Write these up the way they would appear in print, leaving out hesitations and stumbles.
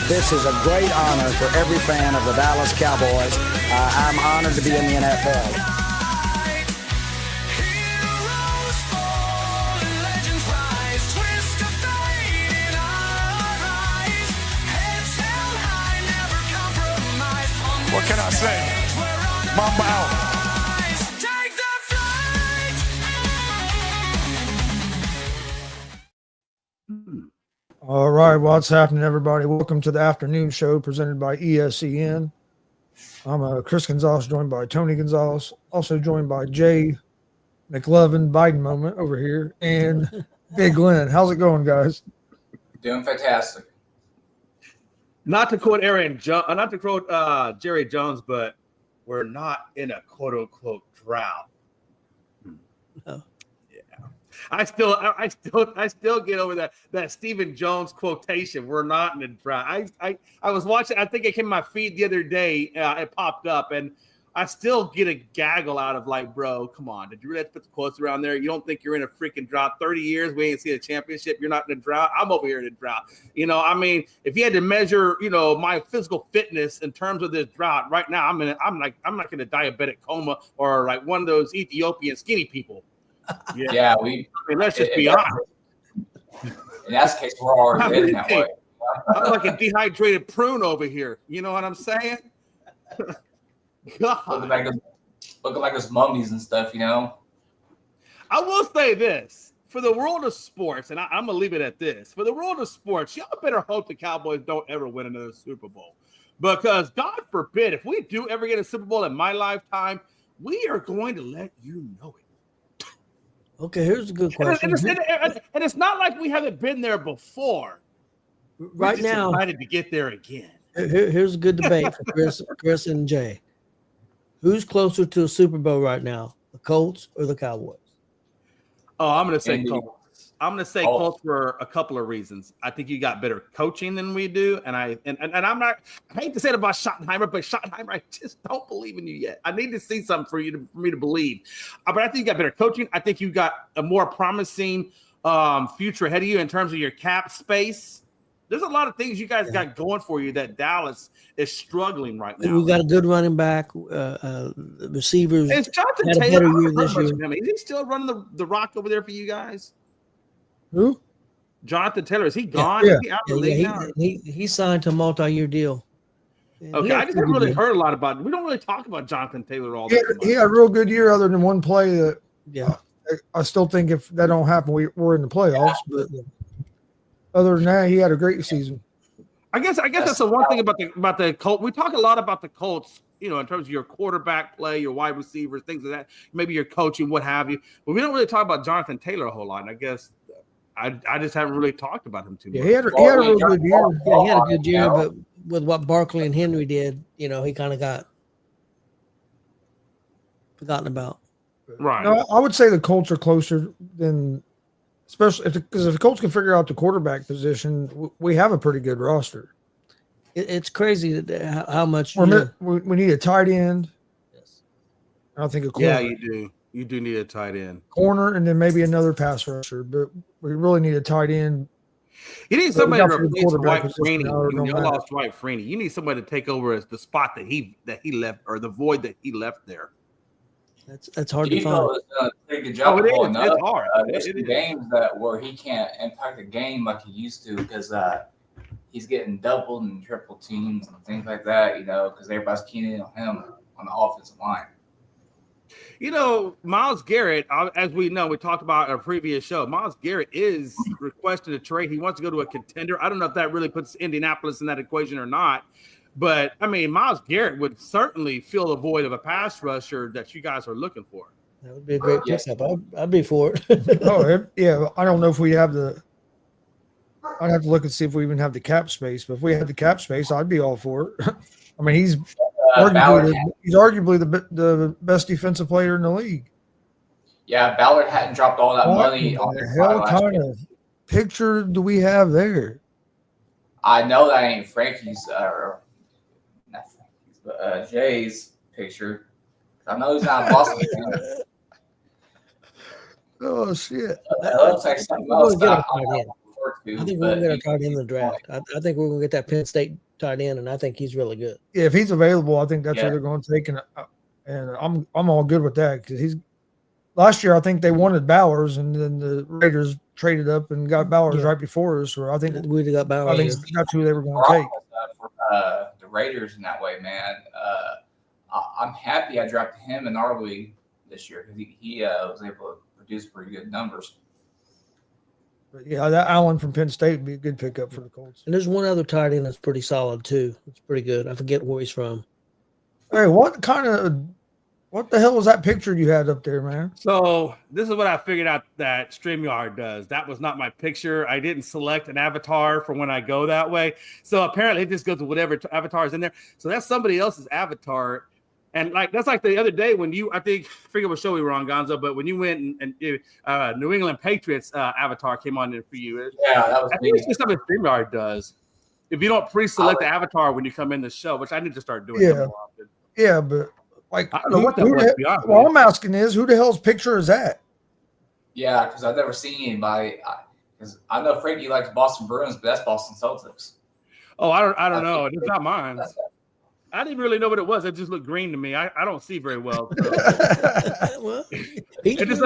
This is a great honor for every fan of the Dallas Cowboys. I'm honored to be in the NFL. What can I say? Mamba out. All right, what's happening, everybody? Welcome to the afternoon show presented by ESCN. I'm Chris Gonzalez, joined by Tony Gonzalez, also joined by Jay McLovin, Biden moment over here, and Big Glenn. How's it going, guys? Doing fantastic. Not to quote Jerry Jones, but we're not in a quote unquote drought. No. Yeah, I still get over that Stephen Jones quotation. We're not in a drought. I was watching. I think it came in my feed the other day. It popped up, and I still get a gaggle out of like, bro, come on. Did you really have to put the quotes around there? You don't think you're in a freaking drought? 30 years, we ain't seen a championship. You're not in a drought. I'm over here in a drought. You know, I mean, if you had to measure, you know, my physical fitness in terms of this drought right now, I'm like in a diabetic coma or like one of those Ethiopian skinny people. Yeah, I mean, let's just be honest. In that case, we're already in that way. I'm like a dehydrated prune over here. You know what I'm saying? God. Looking like us mummies and stuff, you know. I will say this for the world of sports, and I'm gonna leave it at this. For the world of sports, y'all better hope the Cowboys don't ever win another Super Bowl, because God forbid if we do ever get a Super Bowl in my lifetime, we are going to let you know it. Okay, here's a good question. And it's not like we haven't been there before. Right now, excited to get there again. Here's a good debate for Chris and Jay. Who's closer to a Super Bowl right now, the Colts or the Cowboys? Oh, I'm going to say Colts. I'm going to say Colts for a couple of reasons. I think you got better coaching than we do, and I hate to say it about Schottenheimer, but Schottenheimer, I just don't believe in you yet. I need to see something for me to believe. But I think you got better coaching. I think you got a more promising future ahead of you in terms of your cap space. There's a lot of things you guys got going for you that Dallas is struggling right now. We got a good running back, receivers. Is Jonathan Taylor this year? Is he still running the rock over there for you guys? Who? Jonathan Taylor. Is he gone? Yeah. Is he out of the league now? He signed to a multi-year deal. Okay, I just haven't really heard a lot about it. We don't really talk about Jonathan Taylor all the time. He had a real good year other than one play that I still think if that don't happen, we're in the playoffs. But other than that, he had a great season. I guess that's the one thing about the Colts. We talk a lot about the Colts, you know, in terms of your quarterback play, your wide receivers, things like that. Maybe your coaching, what have you. But we don't really talk about Jonathan Taylor a whole lot. And I guess I just haven't really talked about him too much. Yeah, he had a real good year. Yeah, he had a good year, but with what Barkley and Henry did, you know, he kind of got forgotten about. Right. No, I would say the Colts are closer than. Especially because if the Colts can figure out the quarterback position, we have a pretty good roster. It's crazy how much we need a tight end. Yes. I think a corner. Yeah, you do. You do need a tight end. Corner and then maybe another pass rusher, but we really need a tight end. You need somebody to replace Dwight position, Freeney. You lost Dwight Freeney. You need somebody to take over as the spot that he left, or the void that he left there. That's hard to find. He's done a pretty good job. It's hard. There's some games where he can't impact the game like he used to because he's getting doubled and triple teams and things like that, you know, because everybody's keying in on him on the offensive line. You know, Myles Garrett, as we know, we talked about in a previous show, Myles Garrett is requested a trade. He wants to go to a contender. I don't know if that really puts Indianapolis in that equation or not. But, I mean, Myles Garrett would certainly fill the void of a pass rusher that you guys are looking for. That would be a great pickup. I'd be for it. Yeah. I don't know if we have I'd have to look and see if we even have the cap space. But if we had the cap space, I'd be all for it. I mean, he's arguably the best defensive player in the league. Yeah, Ballard hadn't dropped all that money on the hell kind of picture do we have there? I know that ain't Frankie's not Frankie's, but Jay's picture. I know he's not a Boston fan. Oh shit! It looks like something else. forward to. I think we're but going to he- tight end in the draft. I think we're going to get that Penn State tight end, and I think he's really good. Yeah, if he's available, I think that's Yeah. who they're going to take, and I'm all good with that because he's. Last year, I think they wanted Bowers, and then the Raiders traded up and got Bowers Yeah. right before us. So I think We'd have got Bauer. I think that's who they were going to take. for the Raiders in that way, man. I'm happy I drafted him in our league this year because he was able to produce pretty good numbers. But yeah, that Allen from Penn State would be a good pickup for the Colts. And there's one other tight end that's pretty solid too. It's pretty good. I forget where he's from. Hey, what the hell was that picture you had up there, man? So this is what I figured out that StreamYard does. That was not my picture. I didn't select an avatar for when I go that way. So apparently it just goes to whatever avatar is in there. So that's somebody else's avatar. And that's like the other day when I forget what show we were on, Gonzo, but when you went and New England Patriots avatar came on there for you. Yeah, that was I think it's just something StreamYard does. If you don't pre-select the avatar when you come in the show, which I need to start doing Yeah. more often. Yeah, but like, I don't know what that was, to be honest Well, with I'm asking is who the hell's picture is that? Yeah, because I've never seen anybody. Because I know Frankie likes Boston Bruins, but that's Boston Celtics. Oh, I don't know. It's not mine. I didn't really know what it was. It just looked green to me. I don't see very well. So. Well, It just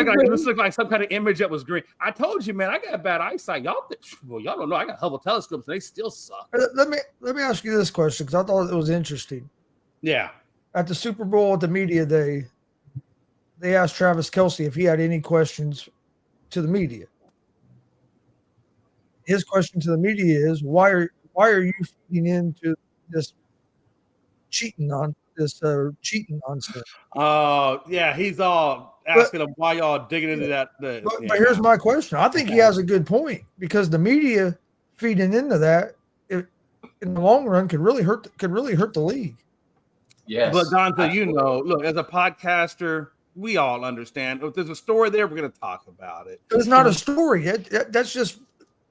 looked like some kind of image that was green. I told you, man, I got bad eyesight. Y'all don't know. I got Hubble telescopes and they still suck. Let me ask you this question because I thought it was interesting. Yeah. At the Super Bowl at the media day, they asked Travis Kelce if he had any questions to the media. His question to the media is why are you feeding into this cheating nonsense? Yeah, he's all asking them why y'all digging into that. But here's my question. I think he has a good point because the media feeding into that in the long run could really hurt the league. Yes. But Gonzo, look, as a podcaster, we all understand. If there's a story there, we're going to talk about it. It's not a story. That's just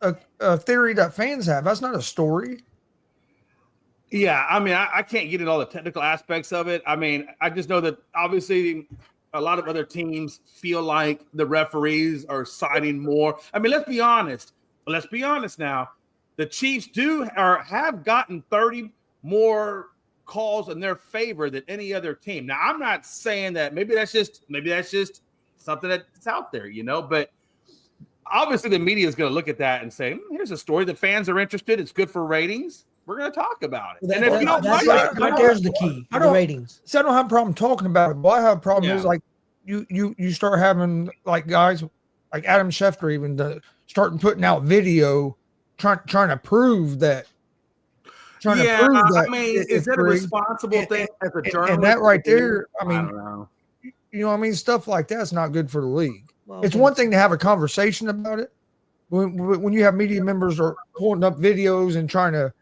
a theory that fans have. That's not a story. Yeah, I mean, I can't get into all the technical aspects of it. I mean, I just know that obviously a lot of other teams feel like the referees are siding more. I mean, let's be honest. Let's be honest now. The Chiefs have gotten 30 more calls in their favor than any other team. Now, I'm not saying that maybe that's just something that's out there, but obviously the media is going to look at that and say, here's a story that fans are interested. It's good for ratings. We're going to talk about it. And if you don't like it, right there's the key. The ratings. See, I don't have a problem talking about it, but I have a problem Yeah. is like you start having like guys like Adam Schefter even starting putting out video trying to prove that. I mean, is that a responsible thing as a journalist? And that right there, I I mean, don't know. stuff like that's not good for the league. Well, It's one thing to have a conversation about it. When you have media members are pulling up videos and trying to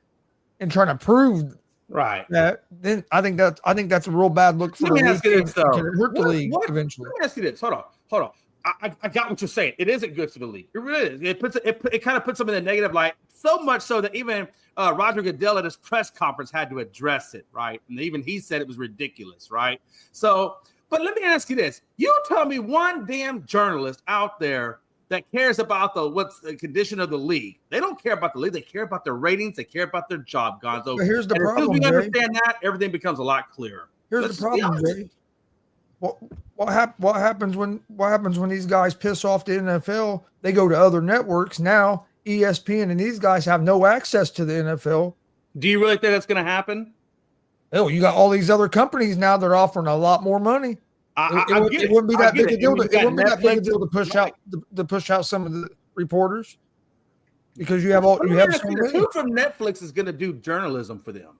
prove Right. that, then I think that's a real bad look for Let me the ask you league. this, though. It hurt the league What- eventually. Let me ask you this. Hold on. I got what you're saying. It isn't good for the league. It really is. It kind of puts them in a negative light, so much so that even Roger Goodell at his press conference had to address it, right? And even he said it was ridiculous, right? So, but let me ask you this. You tell me one damn journalist out there that cares about what's the condition of the league. They don't care about the league. They care about their ratings. They care about their job, Gonzo. But here's the And until problem, we Jay. understand that, everything becomes a lot clearer. Here's Let's the be problem, honest. Jay. What happens when these guys piss off the NFL? They go to other networks. Now ESPN and these guys have no access to the NFL. Do you really think that's going to happen? Oh, you got all these other companies now that are offering a lot more money. It wouldn't be that big a deal. It wouldn't be that big a deal to push out some of the reporters because you have so many. Who from Netflix is going to do journalism for them?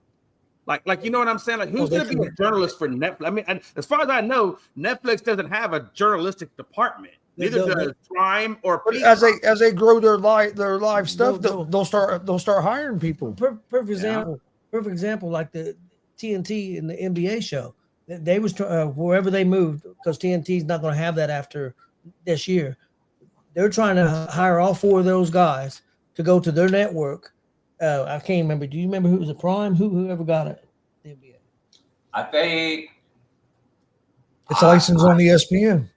Like you know what I'm saying? Like who's going to be a journalist for Netflix? I mean, as far as I know, Netflix doesn't have a journalistic department. Neither does Prime or But Peacock. as they grow their live stuff, they'll start hiring people. Perfect example, like the TNT and the NBA show. They was wherever they moved because TNT's not going to have that after this year. They're trying to hire all four of those guys to go to their network. I can't remember. Do you remember who was the Prime? Whoever got it? The NBA. I think It's licensed on ESPN.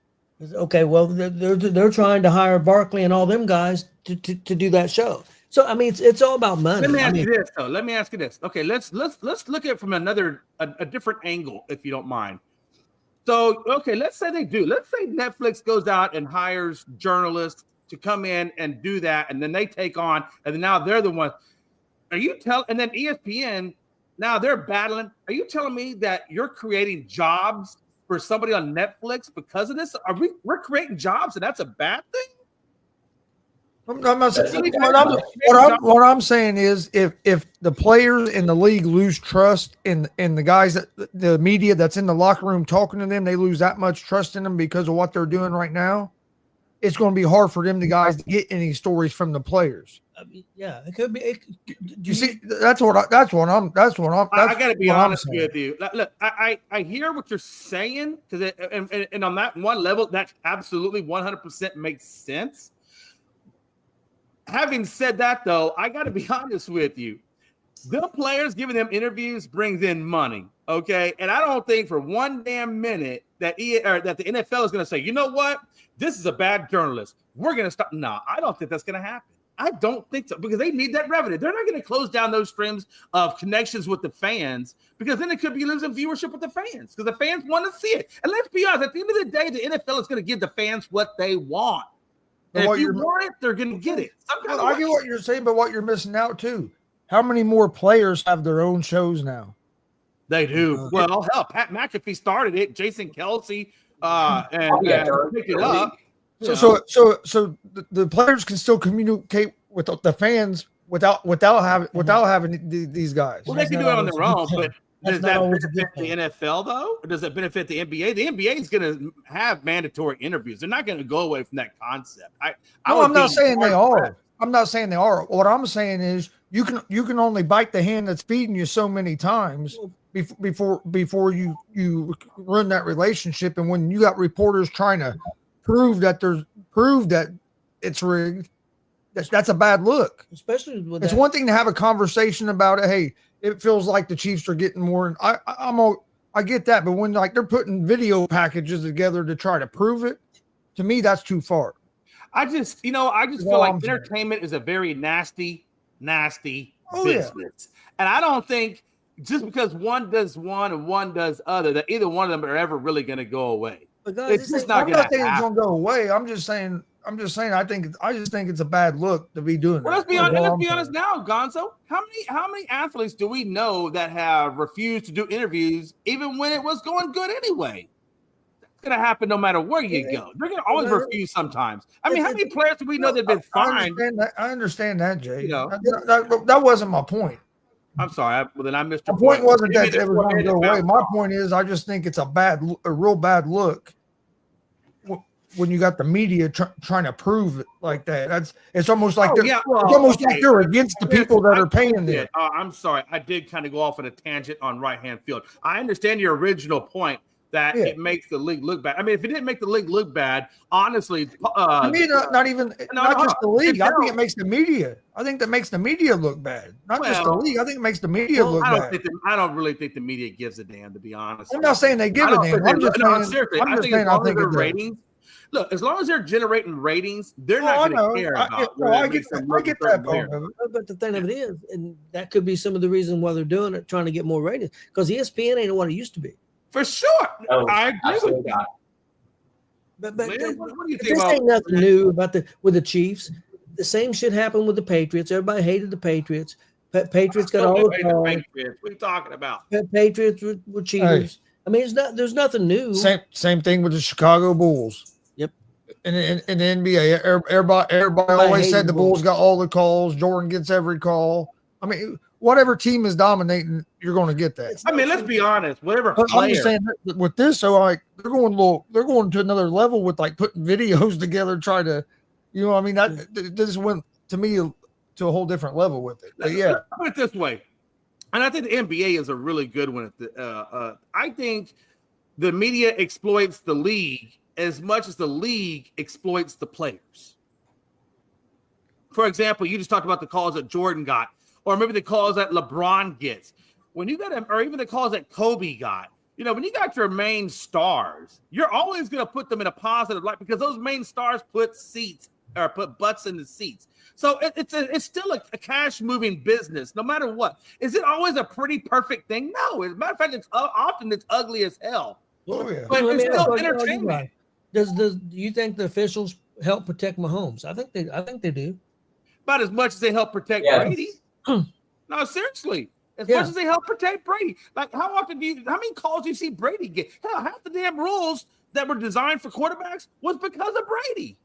Okay, well, they're trying to hire Barkley and all them guys to do that show. So I mean, it's all about money. Let me ask you this, though. Let me ask you this. Okay, let's look at it from a different angle, if you don't mind. So, okay, let's say they do. Let's say Netflix goes out and hires journalists to come in and do that, and then they take on, and then now they're the ones. And then ESPN, now they're battling. Are you telling me that you're creating jobs for somebody on Netflix because of this? We're creating jobs, and that's a bad thing? I'm not saying, what I'm saying is if the players in the league lose trust in the guys the media that's in the locker room talking to them, they lose that much trust in them because of what they're doing right now, it's going to be hard for them guys to get any stories from the players. I mean, yeah, it could be. You see, that's what I got to be honest with you. Look, I hear what you're saying because and on that one level, that absolutely 100% makes sense. Having said that, though, I got to be honest with you. The players giving them interviews brings in money, okay? And I don't think for one damn minute that the NFL is going to say, you know what? This is a bad journalist. We're going to stop. No, I don't think that's going to happen. I don't think so because they need that revenue. They're not going to close down those streams of connections with the fans because then it could be losing viewership with the fans because the fans want to see it. And let's be honest, at the end of the day, the NFL is going to give the fans what they want. And if you want it, they're going to get it. I get what you're saying, but what you're missing out too. How many more players have their own shows now? They do. Well, hell, Pat McAfee started it. Jason Kelsey and picked it up. So the players can still communicate with the fans without having these guys. Well, they can do it on their own, but does that benefit the NFL though? Or does it benefit the NBA? The NBA is going to have mandatory interviews. They're not going to go away from that concept. I'm not saying they are. I'm not saying they are. What I'm saying is you can only bite the hand that's feeding you so many times before you run that relationship. And when you got reporters trying to prove that it's rigged, that's a bad look. Especially with it's one thing to have a conversation about it. Hey, it feels like the Chiefs are getting more. I get that, but when they're putting video packages together to try to prove it, to me that's too far. I just feel like entertainment is a very nasty business, and I don't think just because one does one and one does other that either one of them are ever really going to go away. But guys, it's just not going to happen. It's going to go away. I'm just saying. I just think it's a bad look to be doing. Well, let's be honest now, Gonzo. How many athletes do we know that have refused to do interviews even when it was going good anyway? That's going to happen no matter where you go. They're going to always refuse sometimes. I mean, how many players do we know that have been fined? I understand that, Jay. That wasn't my point. I'm sorry. Then I missed your point. The point wasn't that it was going to go away. My point is, I just think it's a real bad look when you got the media trying to prove it like that. It's almost like like they're against the people that are paying them. I'm sorry. I did kind of go off on a tangent on right-hand field. I understand your original point that it makes the league look bad. I mean, if it didn't make the league look bad, honestly, I mean, not just the league. I think it makes the media. I think that makes the media look bad. Not just the league. I think it makes the media look bad. I don't really think the media gives a damn, to be honest. I'm not saying they give a damn. I'm just saying I think it's ratings. Look, as long as they're generating ratings, they're not going to care about. I get that part of it. But the thing of it is, and that could be some of the reason why they're doing it, trying to get more ratings, because ESPN ain't what it used to be. For sure, I agree with that. But what do you think? This ain't nothing new about with the Chiefs. The same shit happened with the Patriots. Everybody hated the Patriots. Patriots got all the calls. What are you talking about? Patriots were cheaters. Hey. I mean, there's nothing new. Same thing with the Chicago Bulls. In the NBA, everybody always said the Bulls got all the calls. Jordan gets every call. I mean, whatever team is dominating, you're going to get that. I mean, let's be honest. Whatever player. I'm just saying with this, so they're going to another level with putting videos together, try to, I mean, this went to me to a whole different level with it. But yeah, let's put it this way, and I think the NBA is a really good one. I think the media exploits the league as much as the league exploits the players. For example, you just talked about the calls that Jordan got, or maybe the calls that LeBron gets. When you got him, or even the calls that Kobe got, when you got your main stars, you're always going to put them in a positive light because those main stars put butts in the seats. So it's still a cash moving business, no matter what. Is it always a pretty perfect thing? No. As a matter of fact, often it's ugly as hell. Oh yeah. But Let it's me still ask you, entertainment. do you think the officials help protect Mahomes? I think they do. About as much as they help protect Yes. Brady. No, seriously. As Yeah. much as they help protect Brady. Like, how many calls do you see Brady get? Hell, half the damn rules that were designed for quarterbacks was because of Brady.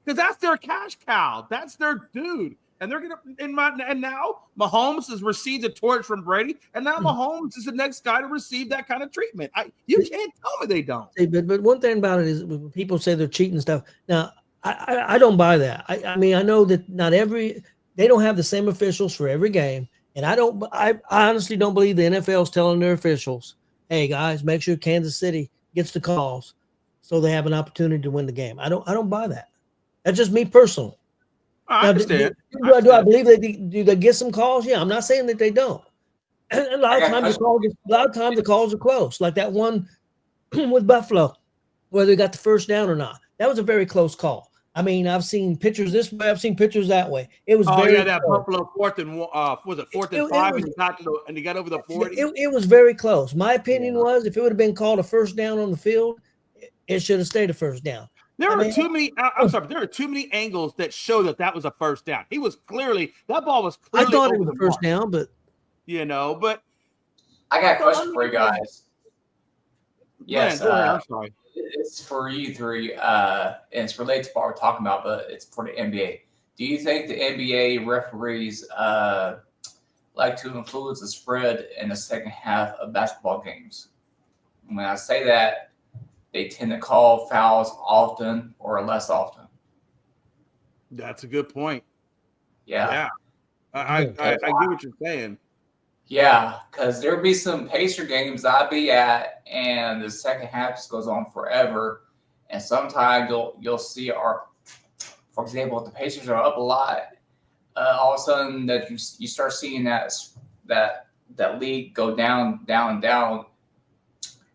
Because that's their cash cow. That's their dude. And they're and now Mahomes has received a torch from Brady, and now Mahomes is the next guy to receive that kind of treatment. You can't tell me they don't. See, but one thing about it is when people say they're cheating and stuff. Now, I don't buy that. I mean, I know that they don't have the same officials for every game. And I honestly don't believe the NFL is telling their officials, hey guys, make sure Kansas City gets the calls so they have an opportunity to win the game. I don't buy that. That's just me personally. I understand. Do I believe do they get some calls? Yeah, I'm not saying that they don't. And a lot of times the calls are close, like that one with Buffalo, whether they got the first down or not. That was a very close call. I mean, I've seen pictures this way, I've seen pictures that way. It was that close. Buffalo fourth and 5, and he got over the 40. It was very close. My opinion was if it would have been called a first down on the field, it should have stayed a first down. There are too many angles that show that was a first down. That ball was clearly I thought it over was a the first mark. down, but but I got a question for you guys. Yes, go ahead, I'm sorry. it's for you three, and it's related to what we're talking about, but it's for the NBA. Do you think the NBA referees like to influence the spread in the second half of basketball games? When I say that, they tend to call fouls often or less often. That's a good point. Yeah. I get what you're saying. Yeah, because there'll be some Pacer games I'll be at, and the second half just goes on forever. And sometimes you'll see for example, if the Pacers are up a lot, all of a sudden that you start seeing that lead go down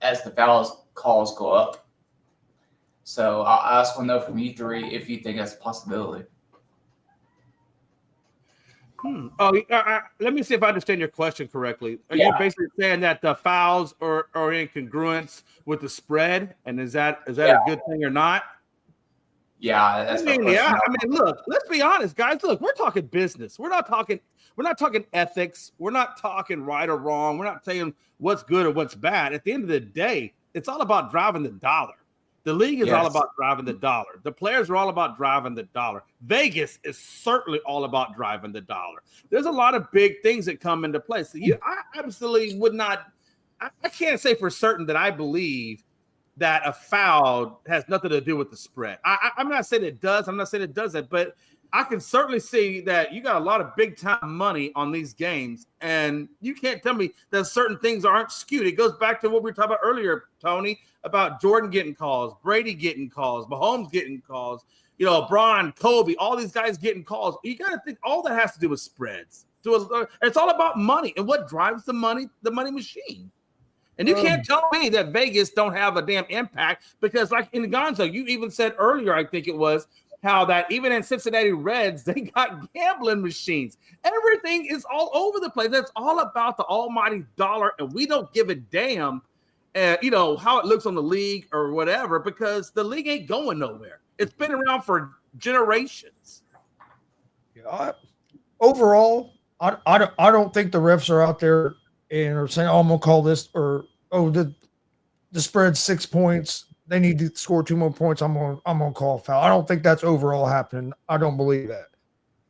as the fouls calls go up. So I just want to know from you three if you think that's a possibility. Let me see if I understand your question correctly. Are you basically saying that the fouls are in congruence with the spread, and is that a good thing or not? Yeah, that's my question. Yeah. I mean, look, let's be honest, guys. Look, we're talking business. We're not talking ethics. We're not talking right or wrong. We're not saying what's good or what's bad. At the end of the day, it's all about driving the dollar. The league is all about driving the dollar. The players are all about driving the dollar. Vegas is certainly all about driving the dollar. There's a lot of big things that come into play. So I absolutely would not. I can't say for certain that I believe that a foul has nothing to do with the spread. I'm not saying it does. I'm not saying it doesn't. But I can certainly see that you got a lot of big time money on these games, and you can't tell me that certain things aren't skewed. It goes back to what we were talking about earlier, Tony, about Jordan getting calls, Brady getting calls, Mahomes getting calls, Bron, Kobe, all these guys getting calls. You got to think all that has to do with spreads. So it's all about money and what drives the money machine. And you can't tell me that Vegas don't have a damn impact because, like in Gonzo, you even said earlier, I think it was, how that even in Cincinnati Reds, they got gambling machines. Everything is all over the place. That's all about the almighty dollar, and we don't give a damn, how it looks on the league or whatever, because the league ain't going nowhere. It's been around for generations. Yeah, overall, I don't think the refs are out there and are saying, "Oh, I'm gonna call this," or "Oh, the spread's 6 points. They need to score 2 more points. I'm gonna call a foul." I don't think that's overall happening. I don't believe that.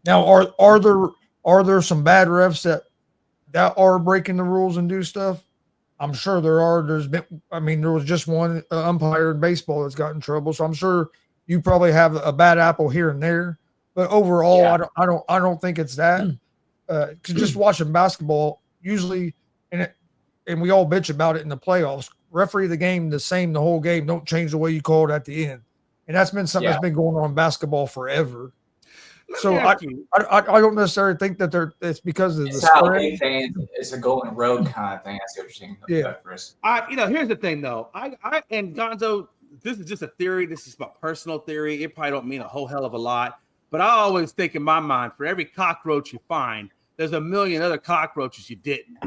Now, are there some bad refs that are breaking the rules and do stuff? I'm sure there are. There was just one umpire in baseball that's got in trouble, so I'm sure you probably have a bad apple here and there. But overall, I don't think it's that. Because just watching basketball, usually, and we all bitch about it in the playoffs. Referee the game the same the whole game. Don't change the way you call it at the end. And that's been something that's been going on in basketball forever. So me ask you. I don't necessarily think that it's because of the It's not spread. anything. It's a golden road kind of thing. I see what you're saying. Yeah. Chris. Here's the thing though. I and Gonzo, this is just a theory. This is my personal theory. It probably don't mean a whole hell of a lot, but I always think in my mind, for every cockroach you find, there's a million other cockroaches you didn't.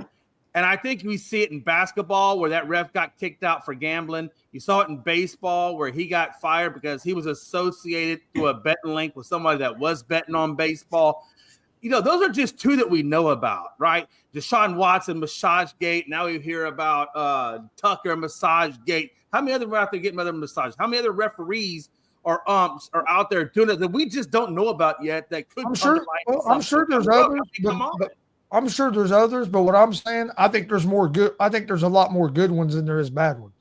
And I think we see it in basketball where that ref got kicked out for gambling. You saw it in baseball where he got fired because he was associated to a betting link with somebody that was betting on baseball. Those are just two that we know about, right? Deshaun Watson, Massage Gate. Now we hear about Tucker, Massage Gate. How many other refs out there getting other massages? How many other referees or umps are out there doing it that we just don't know about yet that could I'm sure there's others. I'm sure there's others, but what I'm saying, I think there's more good. I think there's a lot more good ones than there is bad ones.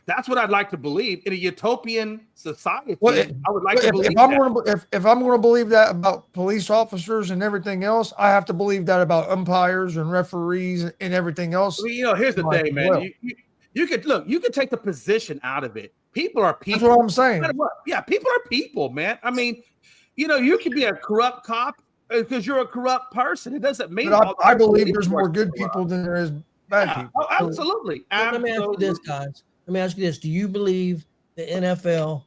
That's what I'd like to believe in a utopian society. Well, I would like to believe if I'm going to believe that about police officers and everything else, I have to believe that about umpires and referees and everything else. Here's the thing, man. Well, you could take the position out of it. People are people. That's what I'm saying. Yeah, people are people, man. I mean, you can be a corrupt cop because you're a corrupt person. It doesn't mean I believe there's more good people than there is bad people. Oh, absolutely. Let me ask you this, guys. Let me ask you this. Do you believe the NFL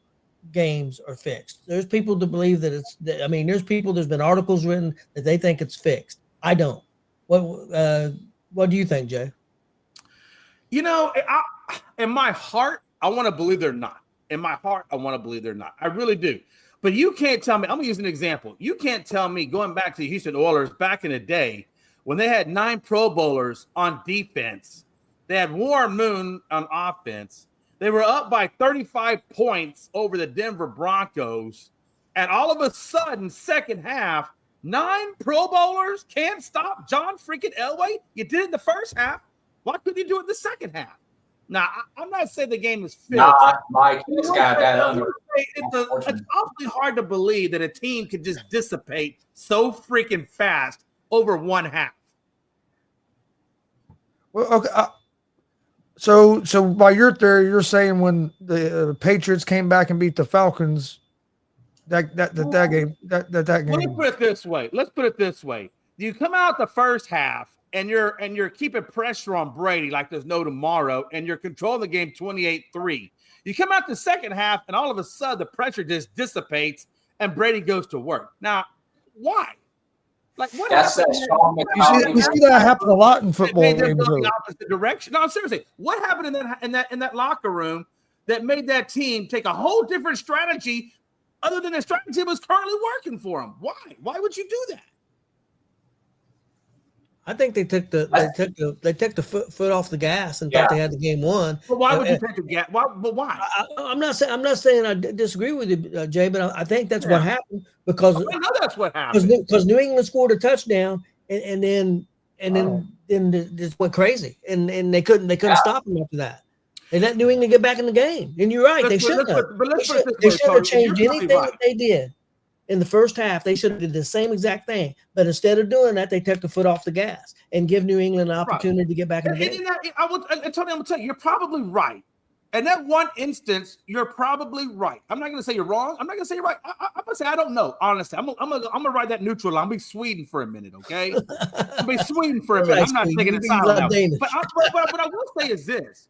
games are fixed? There's people that believe that there's people, there's been articles written that they think it's fixed. I don't. What do you think, Jay? In my heart, I want to believe they're not. In my heart, I want to believe they're not. I really do. But you can't tell me, I'm going to use an example. You can't tell me going back to the Houston Oilers back in the day when they had 9 Pro Bowlers on defense, they had Warren Moon on offense. They were up by 35 points over the Denver Broncos. And all of a sudden, second half, 9 Pro Bowlers can't stop John freaking Elway. You did it in the first half. Why couldn't you do it in the second half? Now, I'm not saying the game is fixed. Nah, Mike, it's got that under. It's awfully hard to believe that a team could just dissipate so freaking fast over one half. Well, okay. So by your theory, you're saying when the Patriots came back and beat the Falcons, that game. Let me put it this way. You come out the first half and you're keeping pressure on Brady like there's no tomorrow, and you're controlling the game 28-3. You come out the second half, and all of a sudden the pressure just dissipates, and Brady goes to work. Now, why? Like what? That's that strong. You see that happen a lot in football games. They go the opposite direction. No, seriously, what happened in that locker room that made that team take a whole different strategy, other than the strategy was currently working for them? Why? Why would you do that? I think they took the foot off the gas and thought they had the game won. But why would you take the gas? Why? I'm not saying I disagree with you, Jay, but I think that's what happened because I know that's what happened. Because New England scored a touchdown and then just went crazy and they couldn't stop them after that. They let New England get back in the game. And you're right, they should have. They should have changed anything that they did. In the first half, they should have did the same exact thing. But instead of doing that, they took the foot off the gas and give New England an opportunity to get back in the game. Tony, I'm going to tell you, you're probably right. In that one instance, you're probably right. I'm not going to say you're wrong. I'm not going to say you're right. I'm going to say I don't know, honestly. I'm going to ride that neutral line. I'm going to be Sweden for a minute, okay? I'll be Sweden for a minute. I'm not taking it silent. But what I will say is this.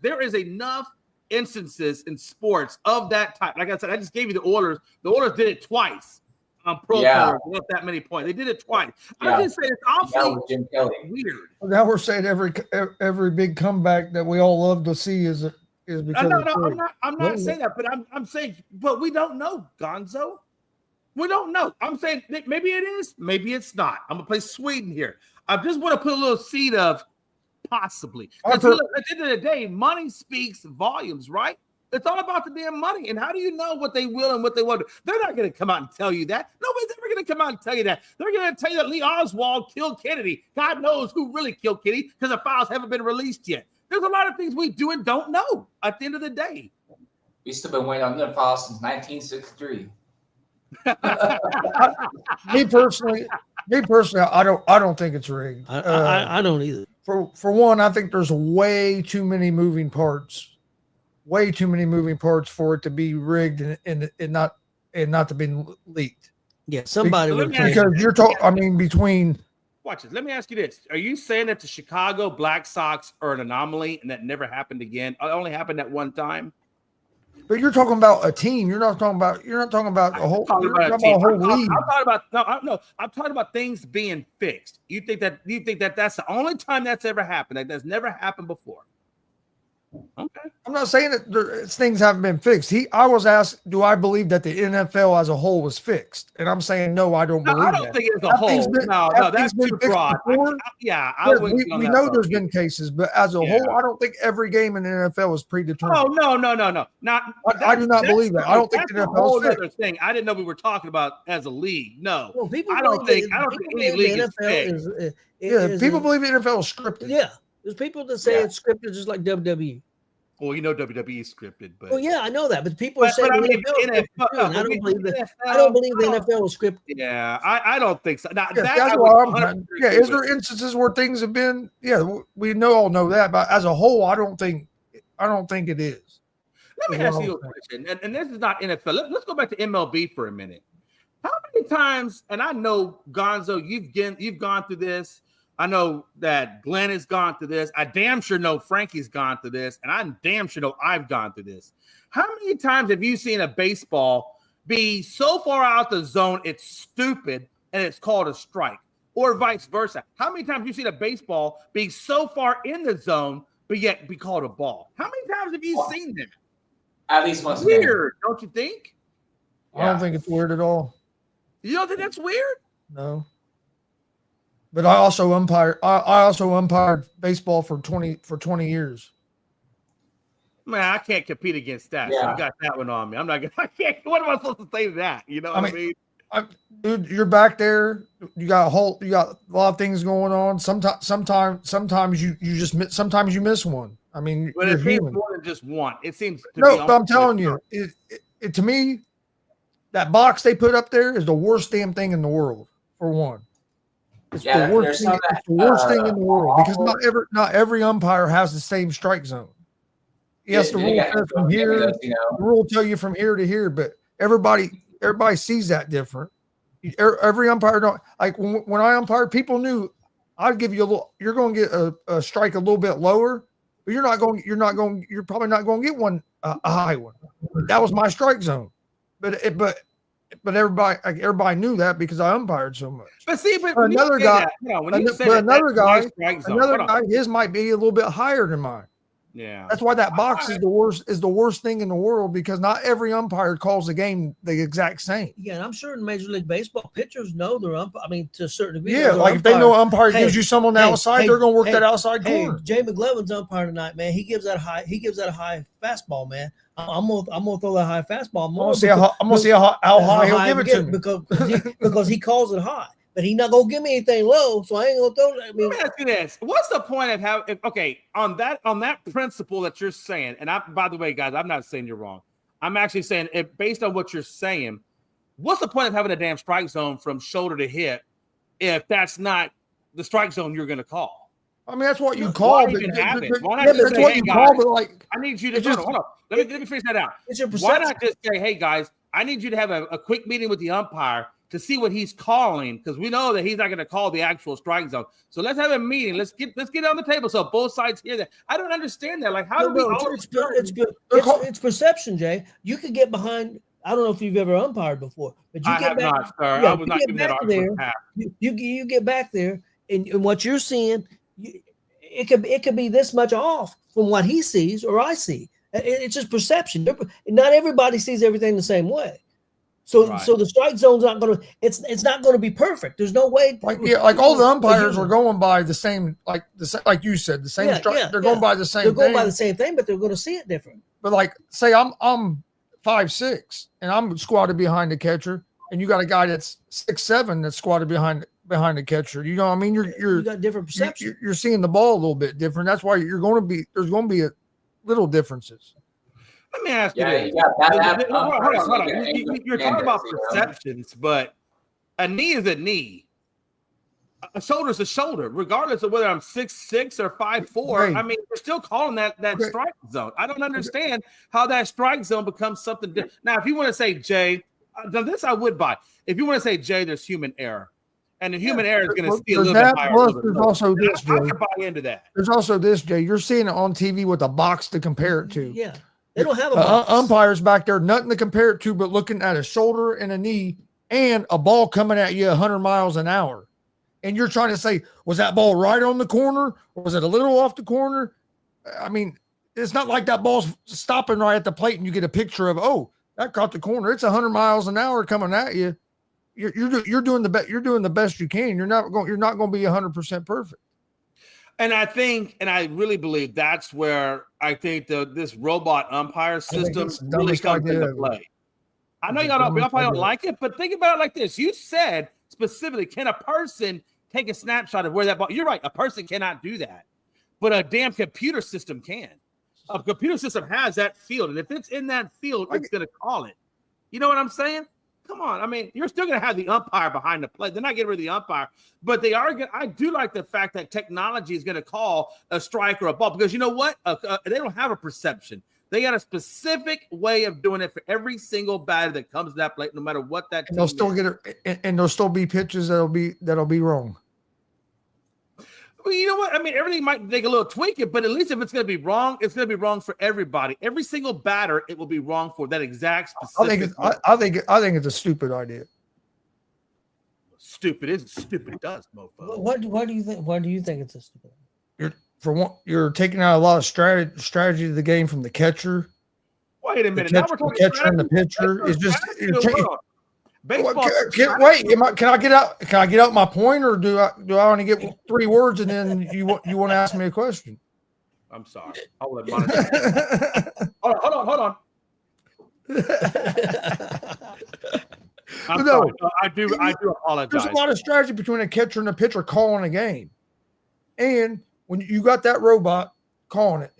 There is enough instances in sports of that type. Like I said, I just gave you the Oilers. The Oilers did it twice on Pro Tour with that many points. They did it twice. I'm just saying it's awfully weird. Now we're saying every big comeback that we all love to see is because I'm not saying that, but I'm saying, but we don't know, Gonzo. We don't know. I'm saying maybe it is, maybe it's not. I'm gonna play Sweden here. I just want to put a little seed of possibly. Because at the end of the day, money speaks volumes, right? It's all about the damn money. And how do you know what they will and what they won't? They're not going to come out and tell you that. Nobody's ever going to come out and tell you that. They're going to tell you that Lee Oswald killed Kennedy. God knows who really killed Kennedy because the files haven't been released yet. There's a lot of things we do and don't know at the end of the day. We've still been waiting on the files since 1963. Me personally, I don't think it's rigged. I don't either. For one, I think there's way too many moving parts for it to be rigged and not to be leaked. Yeah, somebody Let would me have ask taken. Because you're talking. I mean, between Watch this. Let me ask you this: are you saying that the Chicago Black Sox are an anomaly and that never happened again? It only happened at one time. but you're talking about a team. You're not talking about a whole. Talking You're about a talking team. about a whole league. I'm talking about no. I'm talking about things being fixed. You think that that's the only time that's ever happened? Like that's never happened before. Okay. I'm not saying that things haven't been fixed. I was asked, do I believe that the NFL as a whole was fixed? And I'm saying no, I don't No, believe I don't that. think it's a Have whole. things been- No, have that's things too been fixed broad. before? I Yeah, wouldn't be on we that know boat there's either. been cases, but as a Yeah. whole, I don't think every game in the NFL is predetermined. Oh no. Not. I do not believe that. I don't think that's the a NFL whole is fixed. other thing. I didn't know we were talking about as a league. No, Well, people I don't believe think any believe league the is fixed. NFL is. Yeah, people believe the NFL is scripted. Yeah, there's people that say Yeah. it's scripted, just like WWE. Well, you know WWE is scripted, but Well, yeah, I know that, but people are saying I the mean, NFL is scripted too, and I don't believe that. I NFL, don't believe the NFL is scripted. Yeah, I don't think so. Now, Yeah, that that's I why would I'm. 100% Yeah, agree is there with. instances where things have been? Yeah, we all know that, but as a whole, I don't think it is. Let me is ask what you a I'm question, and this is not NFL. Let's go back to MLB for a minute. How many times? And I know Gonzo, you've gone through this. I know that Glenn has gone through this. I damn sure know Frankie's gone through this, and I damn sure know I've gone through this. How many times have you seen a baseball be so far out the zone it's stupid and it's called a strike, or vice versa? How many times have you seen a baseball be so far in the zone but yet be called a ball? How many times have you seen that? At least once a game. Weird, don't you think? I don't think it's weird at all. You don't think that's weird? No. But I also umpired baseball for 20 years. Man, I can't compete against that. So Yeah. you got that one on me. I'm not gonna. I can't. What am I supposed to say to that? You know what I mean? Dude, you're back there. You got a lot of things going on. Sometimes you just miss. Sometimes you miss one. I mean, But you're it seems human. more than just one. It seems. To No, be but I'm almost telling like- you, it to me, that box they put up there is the worst damn thing in the world. For one, it's Yeah, the worst there's thing. some It's the worst thing in the world because awful- not every umpire has the same strike zone. Yes, the You rule got- says from here. those, you know, The rule will tell you from here to here, but everybody sees that different. Every umpire don't like when I umpired, people knew I'd give you a little. You're going to get a strike a little bit lower, but you're probably not going to get one a high one. That was my strike zone, but everybody knew that because I umpired so much. But see, but But when you another say guy- that, hold on, when you but say that, another that's my guy- strike zone. Another Hold on. guy, his might be a little bit higher than mine. Yeah. That's why that box is the worst thing in the world because not every umpire calls the game the exact same. Yeah, and I'm sure in Major League Baseball, pitchers know their umpire. I mean, to a certain degree. Yeah, their like if they know umpire Hey, gives you some on the hey, outside, hey, they're going to work hey, that outside Hey, corner. Jay McLevin's umpire tonight, man. He gives that a high fastball, man. I'm gonna throw that high fastball I'm more. going to see how high he'll give it to me. because he calls it high, but he's not gonna give me anything low, so I ain't gonna throw that. I mean, Let me ask you this: what's the point of having? Okay, on that principle that you're saying, and by the way, guys, I'm not saying you're wrong. I'm actually saying, based on what you're saying, what's the point of having a damn strike zone from shoulder to hip if that's not the strike zone you're going to call? I mean, that's what you Why call it. even have it? Why not Yeah, just that's say, what "Hey, you guys, call, but like, I need you to It's just- hold on. Let me finish that out. it's your Why perception. not just say, "Hey, guys, I need you to have a quick meeting with the umpire to see what he's calling because we know that he's not going to call the actual strike zone. So let's have a meeting. Let's get on the table so both sides hear that." I don't understand that. Like, how do we? all of a sudden- It's perception, Jay. You could get behind. I don't know if you've ever umpired before, but you I get have back. not, sir. yeah, I was you not get giving that back argument there. half. You get back there, and what you're seeing, it could be this much off from what he sees or I see. It's just perception. Not everybody sees everything the same way. So Right. so the strike zone's not going to. It's not going to be perfect. There's no way. like all the umpires are going by the same, like like you said, the same Yeah, strike. yeah, they're going yeah. by the same They're going thing. by the same thing, but they're going to see it different. But like, say I'm 5'6" and I'm squatted behind the catcher, and you got a guy that's 6'7" that's squatted behind the catcher. You know what I mean? You got different perception. You're seeing the ball a little bit different. That's why there's going to be little differences. Let me ask you Yeah, this. you got that. Hold on. You're talking about perceptions, but a knee is a knee. A shoulder is a shoulder, regardless of whether I'm 6'6" or 5'4". Right. I mean, we're still calling that Okay. strike zone. I don't understand how that strike zone becomes something different. Now, if you want to say, Jay, now this I would buy. If you want to say, Jay, there's human error, and the human error is going to steal a There's little that, bit higher. plus there's also I this, Jay. could buy into that. There's also this, Jay. You're seeing it on TV with a box to compare it to. Yeah, they don't have a box. Umpires back there, nothing to compare it to, but looking at a shoulder and a knee and a ball coming at you 100 miles an hour. And you're trying to say, was that ball right on the corner or was it a little off the corner? I mean, it's not like that ball's stopping right at the plate and you get a picture of, oh, that caught the corner. It's 100 miles an hour coming at you. You're doing the best you can. You're not going to be 100% perfect. And I think, and I really believe that's where I think this robot umpire system really comes into play. I know y'all probably don't like it, but think about it like this. You said specifically, can a person take a snapshot of where that ball? You're right. A person cannot do that, but a damn computer system can. A computer system has that field, and if it's in that field, it's going to call it. You know what I'm saying? Come on. I mean, you're still going to have the umpire behind the play. They're not getting rid of the umpire, but they are. I do like the fact that technology is going to call a strike or a ball because you know what? They don't have a perception. They got a specific way of doing it for every single batter that comes to that plate, no matter what that. And they'll still get it, and there'll still be pitches that'll be wrong. Well, you know what? I mean, everything might take a little tweaking, but at least if it's going to be wrong, it's going to be wrong for everybody. Every single batter, it will be wrong for that exact specific. I think it's a stupid idea. Stupid isn't stupid. It does, mofo. What do you think? Why do you think it's a stupid? You're taking out a lot of strategy of the game from the catcher. Wait a minute. Now we're talking catcher and the pitcher. It's just baseball. Wait, can I get out? Can I get out my point, or do I only get 3 words and then you want to ask me a question? I'm sorry. I'll let hold on. I'm sorry. I do apologize. There's a lot of strategy between a catcher and a pitcher calling a game, and when you got that robot calling it,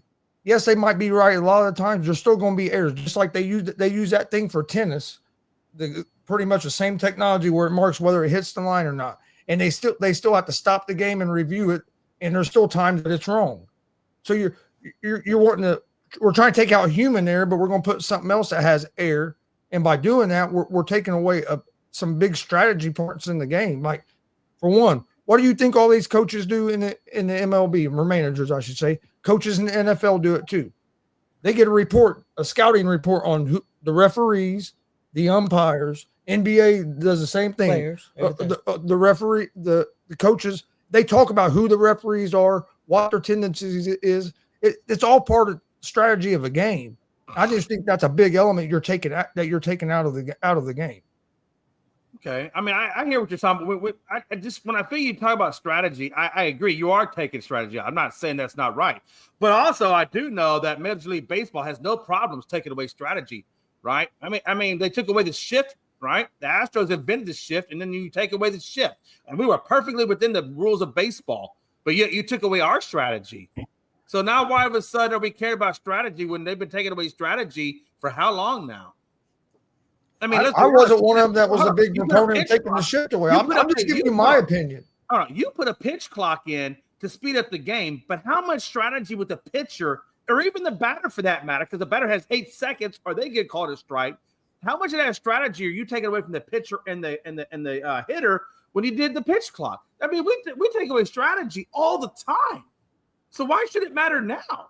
yes, they might be right a lot of the times. There's still going to be errors, just like they use that thing for tennis. Pretty much the same technology where it marks whether it hits the line or not, and they still have to stop the game and review it, and there's still times that it's wrong. So you're wanting to, we're trying to take out human error, but we're going to put something else that has error, and by doing that, we're taking away some big strategy parts in the game. Like, for one, what do you think all these coaches do in the MLB, or managers, I should say? Coaches in the NFL do it too. They get a scouting report on the referees, the umpires. NBA does the same thing. Players, the referee, the coaches, they talk about who the referees are, what their tendencies is. It's all part of the strategy of a game. I just think that's a big element you're taking out of the game. Okay, I mean, I hear what you're talking about. I just when I feel you talk about strategy, I agree. You are taking strategy. I'm not saying that's not right, but also I do know that Major League Baseball has no problems taking away strategy, right? I mean, they took away the shift, right? The Astros invented the shift, and then you take away the shift, and we were perfectly within the rules of baseball, but yet you took away our strategy. So now, why all of a sudden are we caring about strategy when they've been taking away strategy for how long now? I mean, I wasn't one of them that was a big proponent of taking the shift away. I'm just giving you my opinion. All right, you put a pitch clock in to speed up the game, but how much strategy with the pitcher or even the batter for that matter, because the batter has 8 seconds or they get called a strike. How much of that strategy are you taking away from the pitcher and the hitter when you did the pitch clock? I mean, we take away strategy all the time. So why should it matter now?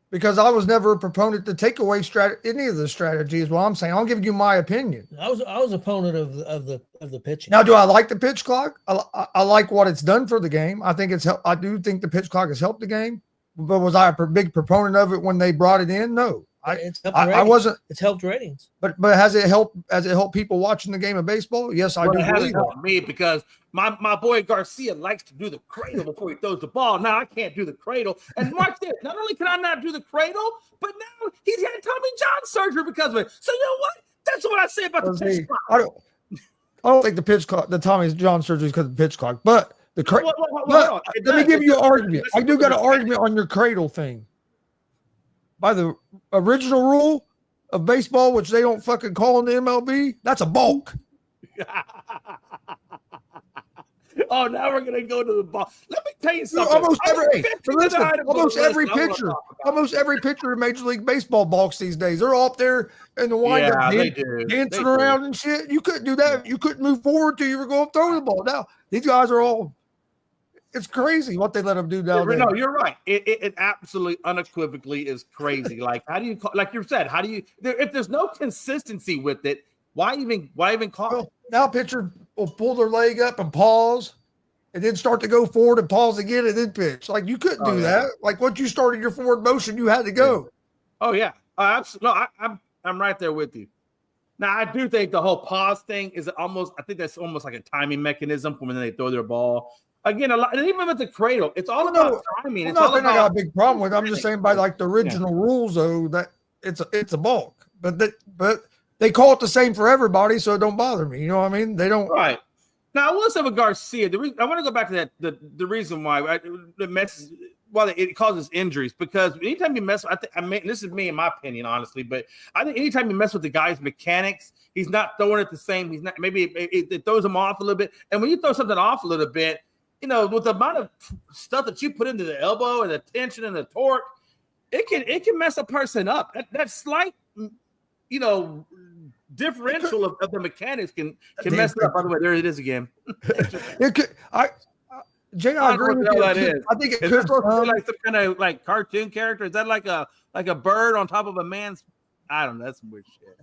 Because I was never a proponent to take away any of the strategy is what I'm saying. I'm giving you my opinion. I was opponent of the pitching. Now, do I like the pitch clock? I like what it's done for the game. I do think the pitch clock has helped the game. But was I a big proponent of it when they brought it in? No. I wasn't. It's helped ratings. But has it helped people watching the game of baseball? Yes, I do. It hasn't helped me because my boy Garcia likes to do the cradle before he throws the ball. Now I can't do the cradle. And watch this. Not only can I not do the cradle, but now he's had Tommy John surgery because of it. So you know what? That's what I say about the pitch clock. I don't think the pitch clock, the Tommy John surgery is because of the pitch clock. But the cradle. Let me give you an argument. I do got an argument on your cradle thing. By the original rule of baseball, which they don't fucking call in the MLB, that's a balk. Oh, now we're gonna go to the ball. Let me tell you Dude, something. almost every pitcher. almost every pitcher in Major League Baseball balks these days. They're all up there in the windup Yeah, they do. dancing They do. around and shit. You couldn't do that. You couldn't move forward till you were going to throw the ball. Now these guys are all. It's crazy what they let them do nowadays. No, you're right. It absolutely unequivocally is crazy. Like, how do you call? Like you said, how do you? If there's no consistency with it, why even call? Well, now pitcher will pull their leg up and pause, and then start to go forward and pause again and then pitch. Like you couldn't do that. Like once you started your forward motion, you had to go. Oh yeah, absolutely. No, I'm right there with you. Now I do think the whole pause thing is almost. I think that's almost like a timing mechanism for when they throw their ball. Again, a lot, and even with the cradle, it's all about timing. It's all I about. got a big problem with. I'm just saying by like the original rules though that it's a balk, but they call it the same for everybody, so it don't bother me. You know what I mean? They don't. Right. Now, I will say with Garcia, I want to go back to that. The reason why it messes, it causes injuries, because anytime you mess, this is me in my opinion, honestly, but I think anytime you mess with the guy's mechanics, he's not throwing it the same. He's not. Maybe it throws him off a little bit, and when you throw something off a little bit, you know, with the amount of stuff that you put into the elbow and the tension and the torque, it can mess a person up. That slight, you know, differential of the mechanics can mess it up. By the way, there it is again. It could. Jay, I agree with you. That is. I think it Is could that supposed to be like some kind of like cartoon character? Is that like a bird on top of a man's? I don't know. That's some weird shit.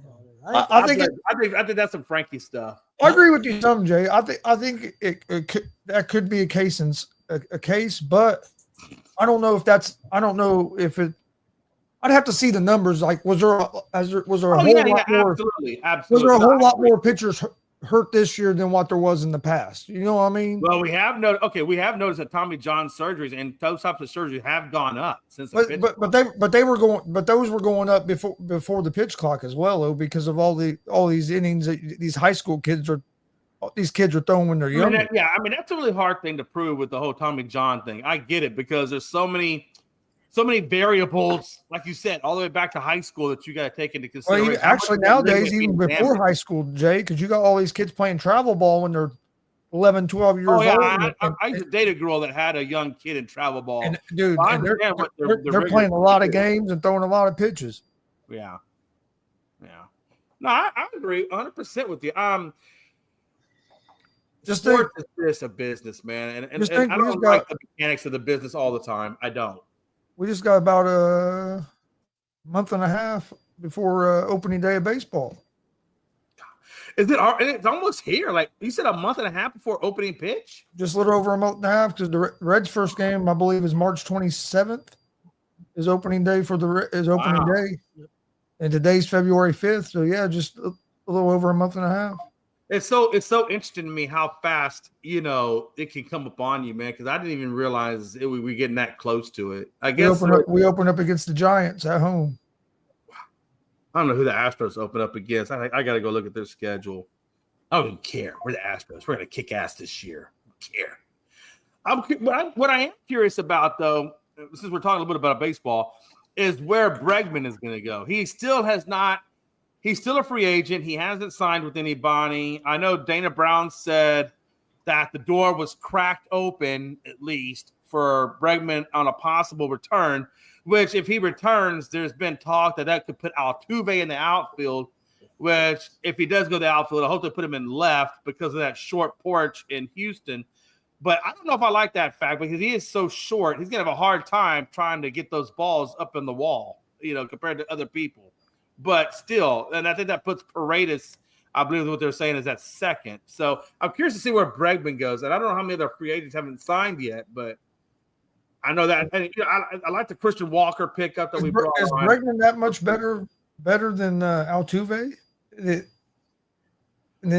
I think that's some Frankie stuff. I agree with you, some Jay. I think that could be a case, but I don't know if that's. I don't know if it. I'd have to see the numbers. Like, was there a whole lot more? Absolutely. Was there a whole lot more pitchers hurt this year than what there was in the past? You know what I mean? Well, we have noticed that Tommy John surgeries and those types of surgeries have gone up since. But those were going up before the pitch clock as well, though, because of all these innings that these high school kids are throwing when they're young. That's a really hard thing to prove with the whole Tommy John thing. I get it, because there's so many variables, like you said, all the way back to high school that you got to take into consideration. Well, actually, nowadays, even before high school, Jay, because you got all these kids playing travel ball when they're 11, 12 years old. I used to date a girl that had a young kid in travel ball. And, dude, they're playing a lot of games and throwing a lot of pitches. Yeah. No, I agree 100% with you. Sports is just a business, man, and I don't like the mechanics of the business all the time. I don't. We just got about a month and a half before opening day of baseball. It's almost here. Like you said, a month and a half before opening pitch. Just a little over a month and a half, because the Reds' first game, I believe, is March 27th. Is opening day day, and today's February 5th. So yeah, just a little over a month and a half. It's so interesting to me how fast, you know, it can come upon you, man, because I didn't even realize we're getting that close to it. I guess we open up against the Giants at home. I don't know who the Astros open up against. I got to go look at their schedule. I don't even care. We're the Astros. We're going to kick ass this year. I don't care. What I am curious about, though, since we're talking a little bit about baseball, is where Bregman is going to go. He still has not. He's still a free agent. He hasn't signed with anybody. I know Dana Brown said that the door was cracked open, at least, for Bregman on a possible return, which if he returns, there's been talk that could put Altuve in the outfield, which if he does go to the outfield, I hope they put him in left because of that short porch in Houston. But I don't know if I like that fact, because he is so short. He's going to have a hard time trying to get those balls up in the wall, you know, compared to other people. But still, and I think that puts Paredes, I believe what they're saying, is at second. So I'm curious to see where Bregman goes. And I don't know how many other free agents haven't signed yet, but I know that. And, you know, I like the Christian Walker pickup that we brought on. Is Bregman that much better than Altuve in the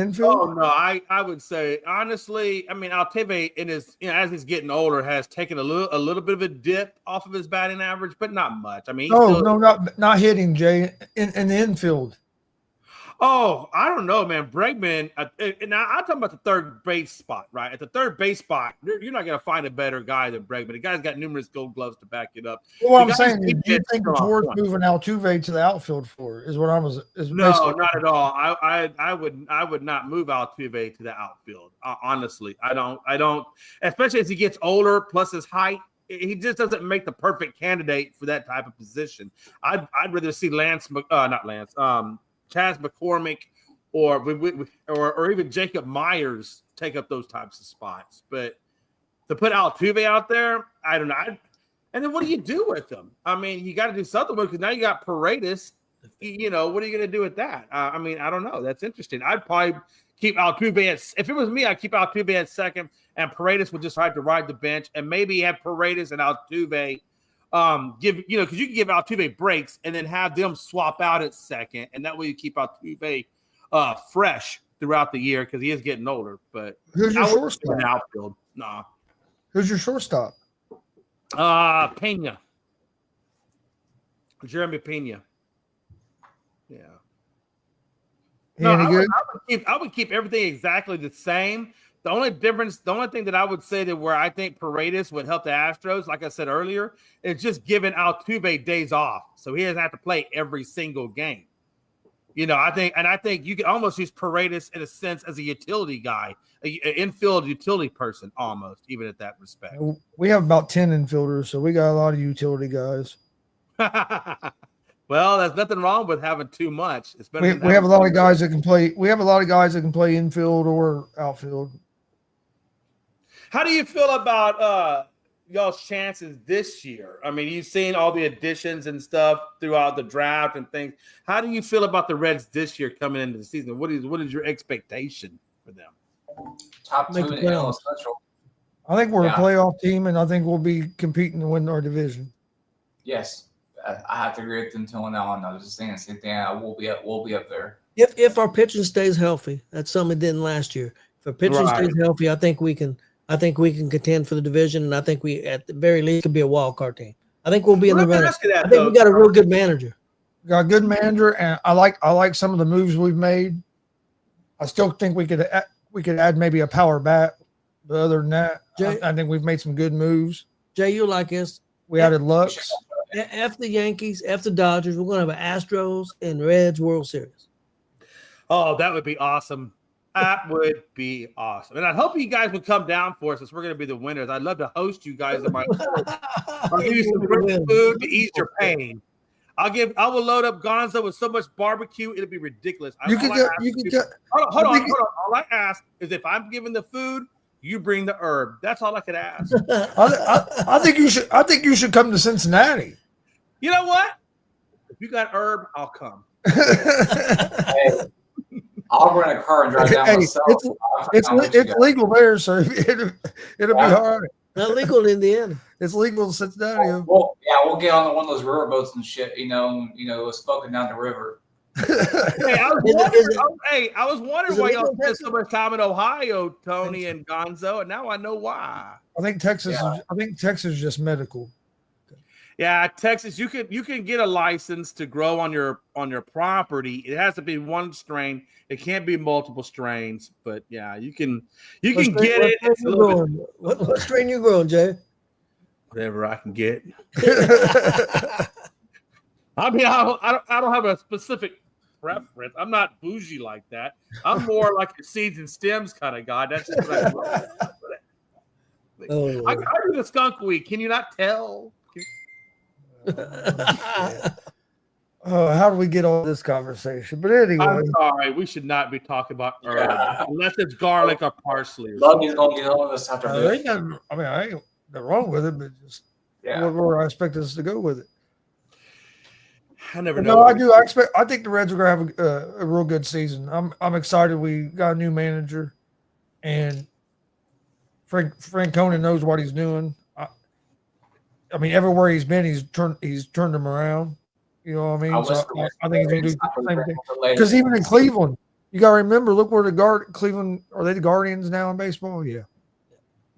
infield? Oh, no, I would say, honestly, I mean, Altuve, in his, you know, as he's getting older, has taken a little bit of a dip off of his batting average, but not much. I mean, not hitting, Jay, in the infield. Oh, I don't know, man. Bregman, and now I'm talking about the third base spot, right? At the third base spot, you're not going to find a better guy than Bregman. The guy's got numerous gold gloves to back it up. Well, what The I'm guy's saying is, do you defense think is it's on worth point. moving Altuve to the outfield for? Is what I was. Is No, basically- not at all. I would not move Altuve to the outfield. Honestly, I don't. Especially as he gets older, plus his height, he just doesn't make the perfect candidate for that type of position. I'd rather see Chaz McCormick or even Jacob Myers take up those types of spots. But to put Altuve out there, I don't know. And then what do you do with them? I mean, you got to do something with it because now you got Paredes. You know, what are you going to do with that? I mean, I don't know. That's interesting. I'd probably keep Altuve if it was me, I'd keep Altuve at second, and Paredes would just have to ride the bench, and maybe have Paredes and Altuve because you can give Altuve breaks and then have them swap out at second, and that way you keep Altuve fresh throughout the year because he is getting older. But Who's your I wouldn't shortstop? do an outfield. Nah. Who's your shortstop? Pena. Jeremy Pena. Yeah. No, Any good? I would keep everything exactly the same. The only thing that I would say that where I think Paredes would help the Astros, like I said earlier, is just giving Altuve days off, so he doesn't have to play every single game. You know, I think you can almost use Paredes in a sense as a utility guy, an infield utility person, almost even at that respect. We have about 10 infielders, so we got a lot of utility guys. Well, there's nothing wrong with having too much. It's better We than have a lot of having- guys that can play. We have a lot of guys that can play infield or outfield. How do you feel about y'all's chances this year? I mean, you've seen all the additions and stuff throughout the draft and things. How do you feel about the Reds this year coming into the season? What is your expectation for them? Top Make two the in the NL playoffs. Central. I think we're Yeah. a playoff team, and I think we'll be competing to win our division. Yes, I have to agree with them until now. I was just saying the same thing. We'll be up there. If our pitching stays healthy, that's something it didn't last year. If our pitching Right. stays healthy, I think we can contend for the division, and I think we at the very least could be a wild card team. I think we'll be in the Let me running. ask you that, I think though. we got a real good manager. Got a good manager, and I like some of the moves we've made. I still think we could add maybe a power bat, but other than that, Jay- I think we've made some good moves. Jay, you like us? We added Lux. F the Yankees, F the Dodgers. We're gonna have an Astros and Reds World Series. Oh, that would be awesome. That would be awesome. And I hope you guys would come down for us since we're going to be the winners. I'd love to host you guys at my I'll give you some great food to ease your pain. I will load up Gonzo with so much barbecue, it'll be ridiculous. You can get. Hold on. All I ask is if I'm giving the food, you bring the herb. That's all I could ask. I think you should. I think you should come to Cincinnati. You know what? If you got herb, I'll come. Hey, I'll rent a car and drive down Hey, myself. it's legal there, so it'll be all right. Not legal in Indiana. It's legal in Cincinnati. Well, yeah, we'll get on one of those river boats and shit. Smoking down the river. Hey, I was wondering is it why legal y'all in spent Texas? so much time in Ohio, Tony and Gonzo, and now I know why. I think Texas. Yeah. I think Texas is just medical. Yeah, Texas, you can get a license to grow on your property. It has to be one strain. It can't be multiple strains, but yeah, you can get it. It's a little bit, What strain you growing, Jay? whatever I can get. I mean, I don't have a specific preference. I'm not bougie like that. I'm more like a seeds and stems kind of guy. That's just what I do. Oh. I do the skunk week. Can you not tell? How do we get all this conversation? But anyway, I'm sorry. We should not be talking about herbs unless it's garlic or parsley. Or Love is gonna get on this there afternoon. ain't nothing, I mean, I ain't nothing wrong with it, but just Yeah. where I expect us to go with it. I never know. No, I do. I think the Reds are going to have a real good season. I'm excited. We got a new manager, and Frank Conan knows what he's doing. I mean, everywhere he's been, he's turned them around. You know what I mean? I think he's going to do the same thing. Because even in Cleveland, you got to remember. Look where Cleveland are. They the Guardians now in baseball? Yeah,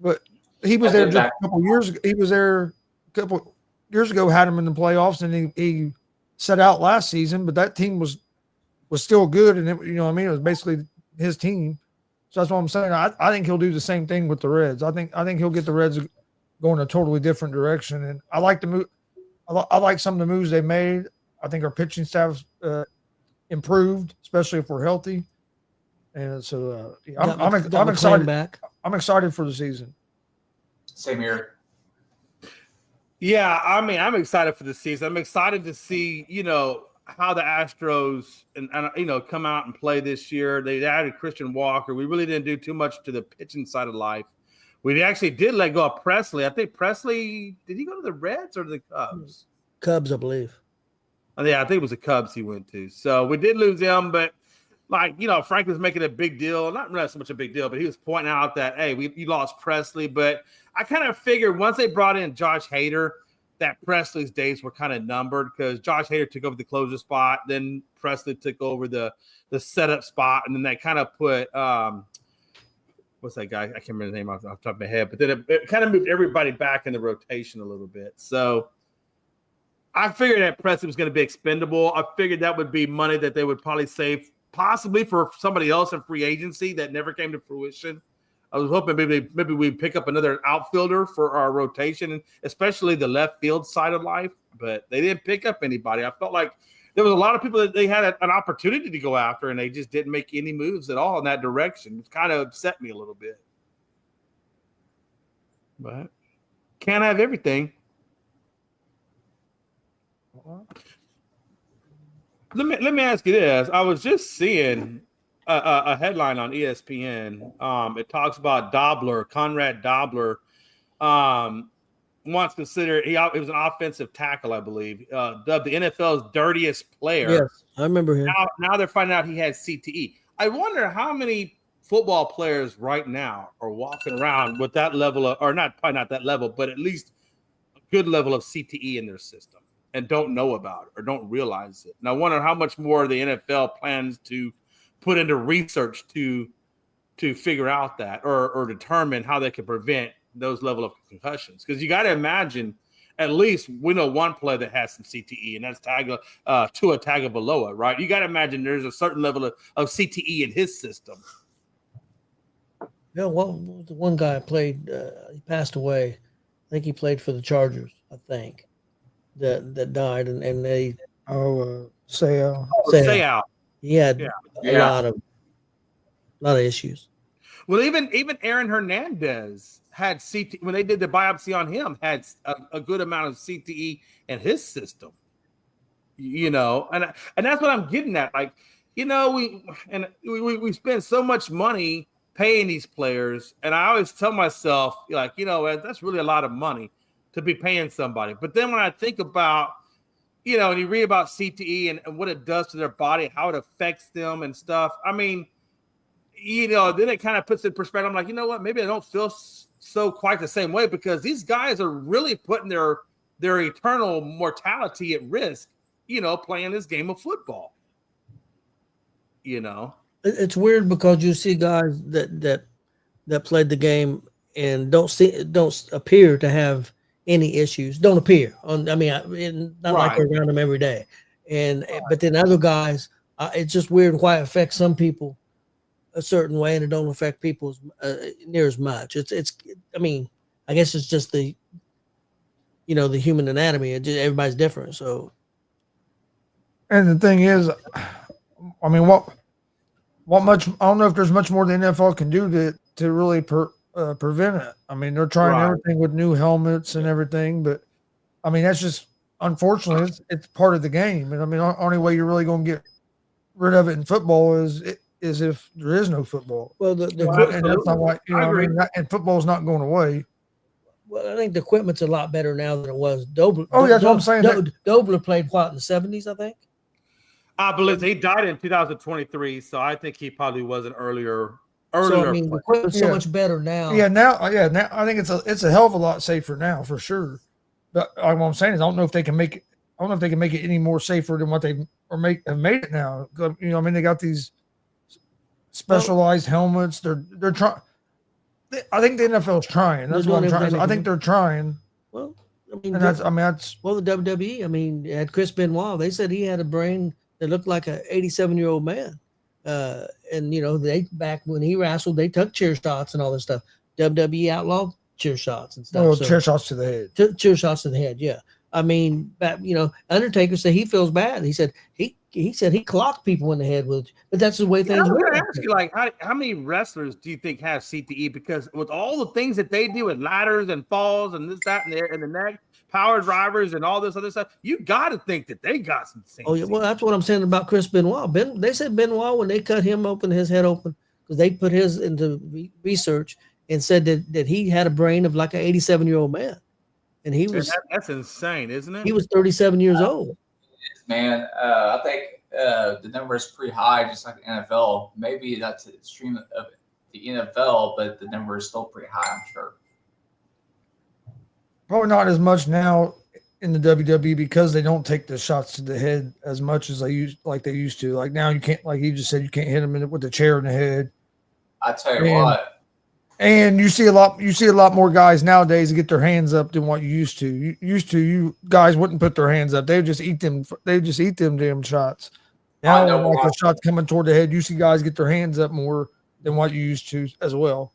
but he was there just a couple years ago. He was there a couple years ago. Had him in the playoffs, and he set out last season. But that team was was still good, and it, you know what I mean, it was basically his team. So that's what I'm saying. I think he'll do the same thing with the Reds. I think he'll get the Reds going a totally different direction. And I like the move. I like some of the moves they made. I think our pitching staff improved, especially if we're healthy. And so I'm excited. Back. I'm excited for the season. Same here. Yeah, I mean, I'm excited for the season. I'm excited to see, you know, how the Astros and you know, come out and play this year. They added Christian Walker. We really didn't do too much to the pitching side of life. We actually did let go of Presley. I think Presley, did he go to the Reds or the Cubs? Cubs, I believe. Yeah, I think it was the Cubs he went to. So we did lose him, but like, you know, Frank was making a big deal. Not really so much a big deal, but he was pointing out that, hey, you lost Presley. But I kind of figured once they brought in Josh Hader, that Presley's days were kind of numbered because Josh Hader took over the closer spot. Then Presley took over the setup spot. And then they kind of put what's that guy? I can't remember his name off the top of my head. But then it kind of moved everybody back in the rotation a little bit. So I figured that Presley was going to be expendable. I figured that would be money that they would probably save possibly for somebody else in free agency that never came to fruition. I was hoping maybe we'd pick up another outfielder for our rotation, especially the left field side of life, but they didn't pick up anybody. I felt like there was a lot of people that they had an opportunity to go after, and they just didn't make any moves at all in that direction, which kind of upset me a little bit. But can't have everything. Let me ask you this. I was just seeing a headline on ESPN. It talks about Conrad Dobler, once considered he was an offensive tackle, I believe, dubbed the NFL's dirtiest player. Yes, I remember him. Now they're finding out he has CTE. I wonder how many football players right now are walking around with that level of, or probably not that level, but at least a good level of CTE in their system and don't know about it or don't realize it. And I wonder how much more the NFL plans to put into research to figure out that or determine how they can prevent those level of concussions. Because you got to imagine, at least we know one player that has some CTE, and that's Tua Tagovailoa, right? You got to imagine there's a certain level of CTE in his system. Yeah, one guy played. He passed away. I think he played for the Chargers. I think that died, and they. Sayal. He had a lot of issues. Well, even Aaron Hernandez had CTE when they did the biopsy on him. Had a good amount of CTE in his system. You know, and that's what I'm getting at. Like, you know, we spend so much money paying these players, and I always tell myself, like, you know, that's really a lot of money to be paying somebody. But then when I think about, you know, and you read about CTE and what it does to their body, how it affects them and stuff. I mean, you know, then it kind of puts in perspective. I'm like, you know what? Maybe I don't feel so quite the same way because these guys are really putting their eternal mortality at risk, you know, playing this game of football. You know, it's weird because you see guys that played the game and don't appear to have any issues. Don't appear on. I mean, not like we're around them every day. But then other guys, it's just weird why it affects some people a certain way and it don't affect people near as much. It's. I mean, I guess it's just the human anatomy. Everybody's different. So. And the thing is, I mean, what much? I don't know if there's much more the NFL can do to really prevent it. I mean, they're trying everything with new helmets and everything, but I mean, that's just unfortunately it's part of the game. And I mean, the only way you're really going to get rid of it in football is if there is no football. Well, and that's not why, you know, I mean, and football's not going away. Well, I think the equipment's a lot better now than it was. Dobler. Oh, yeah, that's what I'm saying. Dobler played in the 70s, I think. I believe he died in 2023, so I think he probably was an earlier. So I mean, the equipment's so much better now. Now I think it's a hell of a lot safer now for sure. But what I'm saying is, I don't know if they can make it. I don't know if they can make it any more safer than what they have made it now. You know, I mean, they got these specialized helmets. They're trying. I think the NFL is trying. That's what I'm trying. I think they're trying. Well, I mean, and that's. Well, the WWE. I mean, at Chris Benoit, they said he had a brain that looked like an 87-year-old man. And you know, they back when he wrestled, they took chair shots and all this stuff. WWE outlawed chair shots and stuff. Well, so, chair shots to the head. chair shots to the head. Yeah, I mean, you know, Undertaker said he feels bad. He said he said he clocked people in the head with, but that's the way I things was were. going to ask you, like, how many wrestlers do you think have CTE? Because with all the things that they do with ladders and falls and this, that, and the neck, power drivers and all this other stuff, you got to think that they got some things. Oh yeah, well that's what I'm saying about Chris Benoit. They said Benoit, when they cut him open, his head open, because they put his into research and said that he had a brain of like an 87-year-old man, and he was that's insane, isn't it? he was 37 years old. Man, I think the number is pretty high, just like the NFL. Maybe that's the extreme of the NFL, but the number is still pretty high, I'm sure. Probably not as much now in the WWE because they don't take the shots to the head as much as they used to. Like now, you can't, like you just said, you can't hit them with the chair in the head. I tell you what. And you see a lot more guys nowadays get their hands up than what you used to. You guys wouldn't put their hands up. They would just eat them. They just eat them damn shots. Now, like the shots coming toward the head, you see guys get their hands up more than what you used to as well.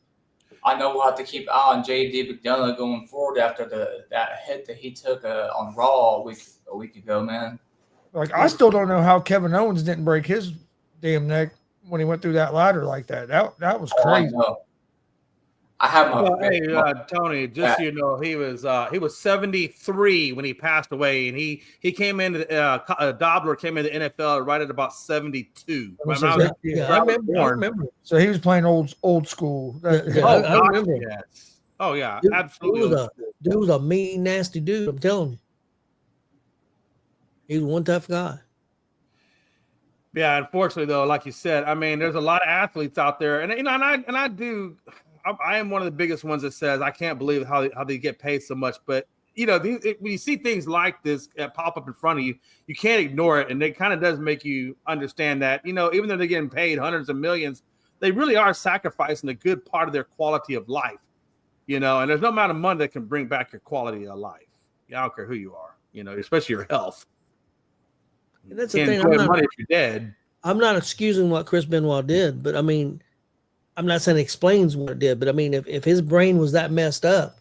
I know we'll have to keep an eye on J.D. McDonough going forward after that hit that he took on Raw a week ago, man. Like I still don't know how Kevin Owens didn't break his damn neck when he went through that ladder like that. That was crazy. I have my Tony, just so you know, he was 73 when he passed away, and he came into Dobler came into the NFL right at about 72. I remember. So he was playing old school. I remember. Yes. Oh yeah, Dude, absolutely. Dude was a mean, nasty dude. I'm telling you, he was one tough guy. Yeah, unfortunately though, like you said, I mean, there's a lot of athletes out there, and you know, I am one of the biggest ones that says I can't believe how they get paid so much. But you know, when you see things like this pop up in front of you, you can't ignore it, and it kind of does make you understand that, you know, even though they're getting paid hundreds of millions, they really are sacrificing a good part of their quality of life. You know, and there's no amount of money that can bring back your quality of life. I don't care who you are, you know, especially your health. And that's the thing. If you're dead. I'm not excusing what Chris Benoit did, but I mean, I'm not saying it explains what it did, but I mean, if his brain was that messed up,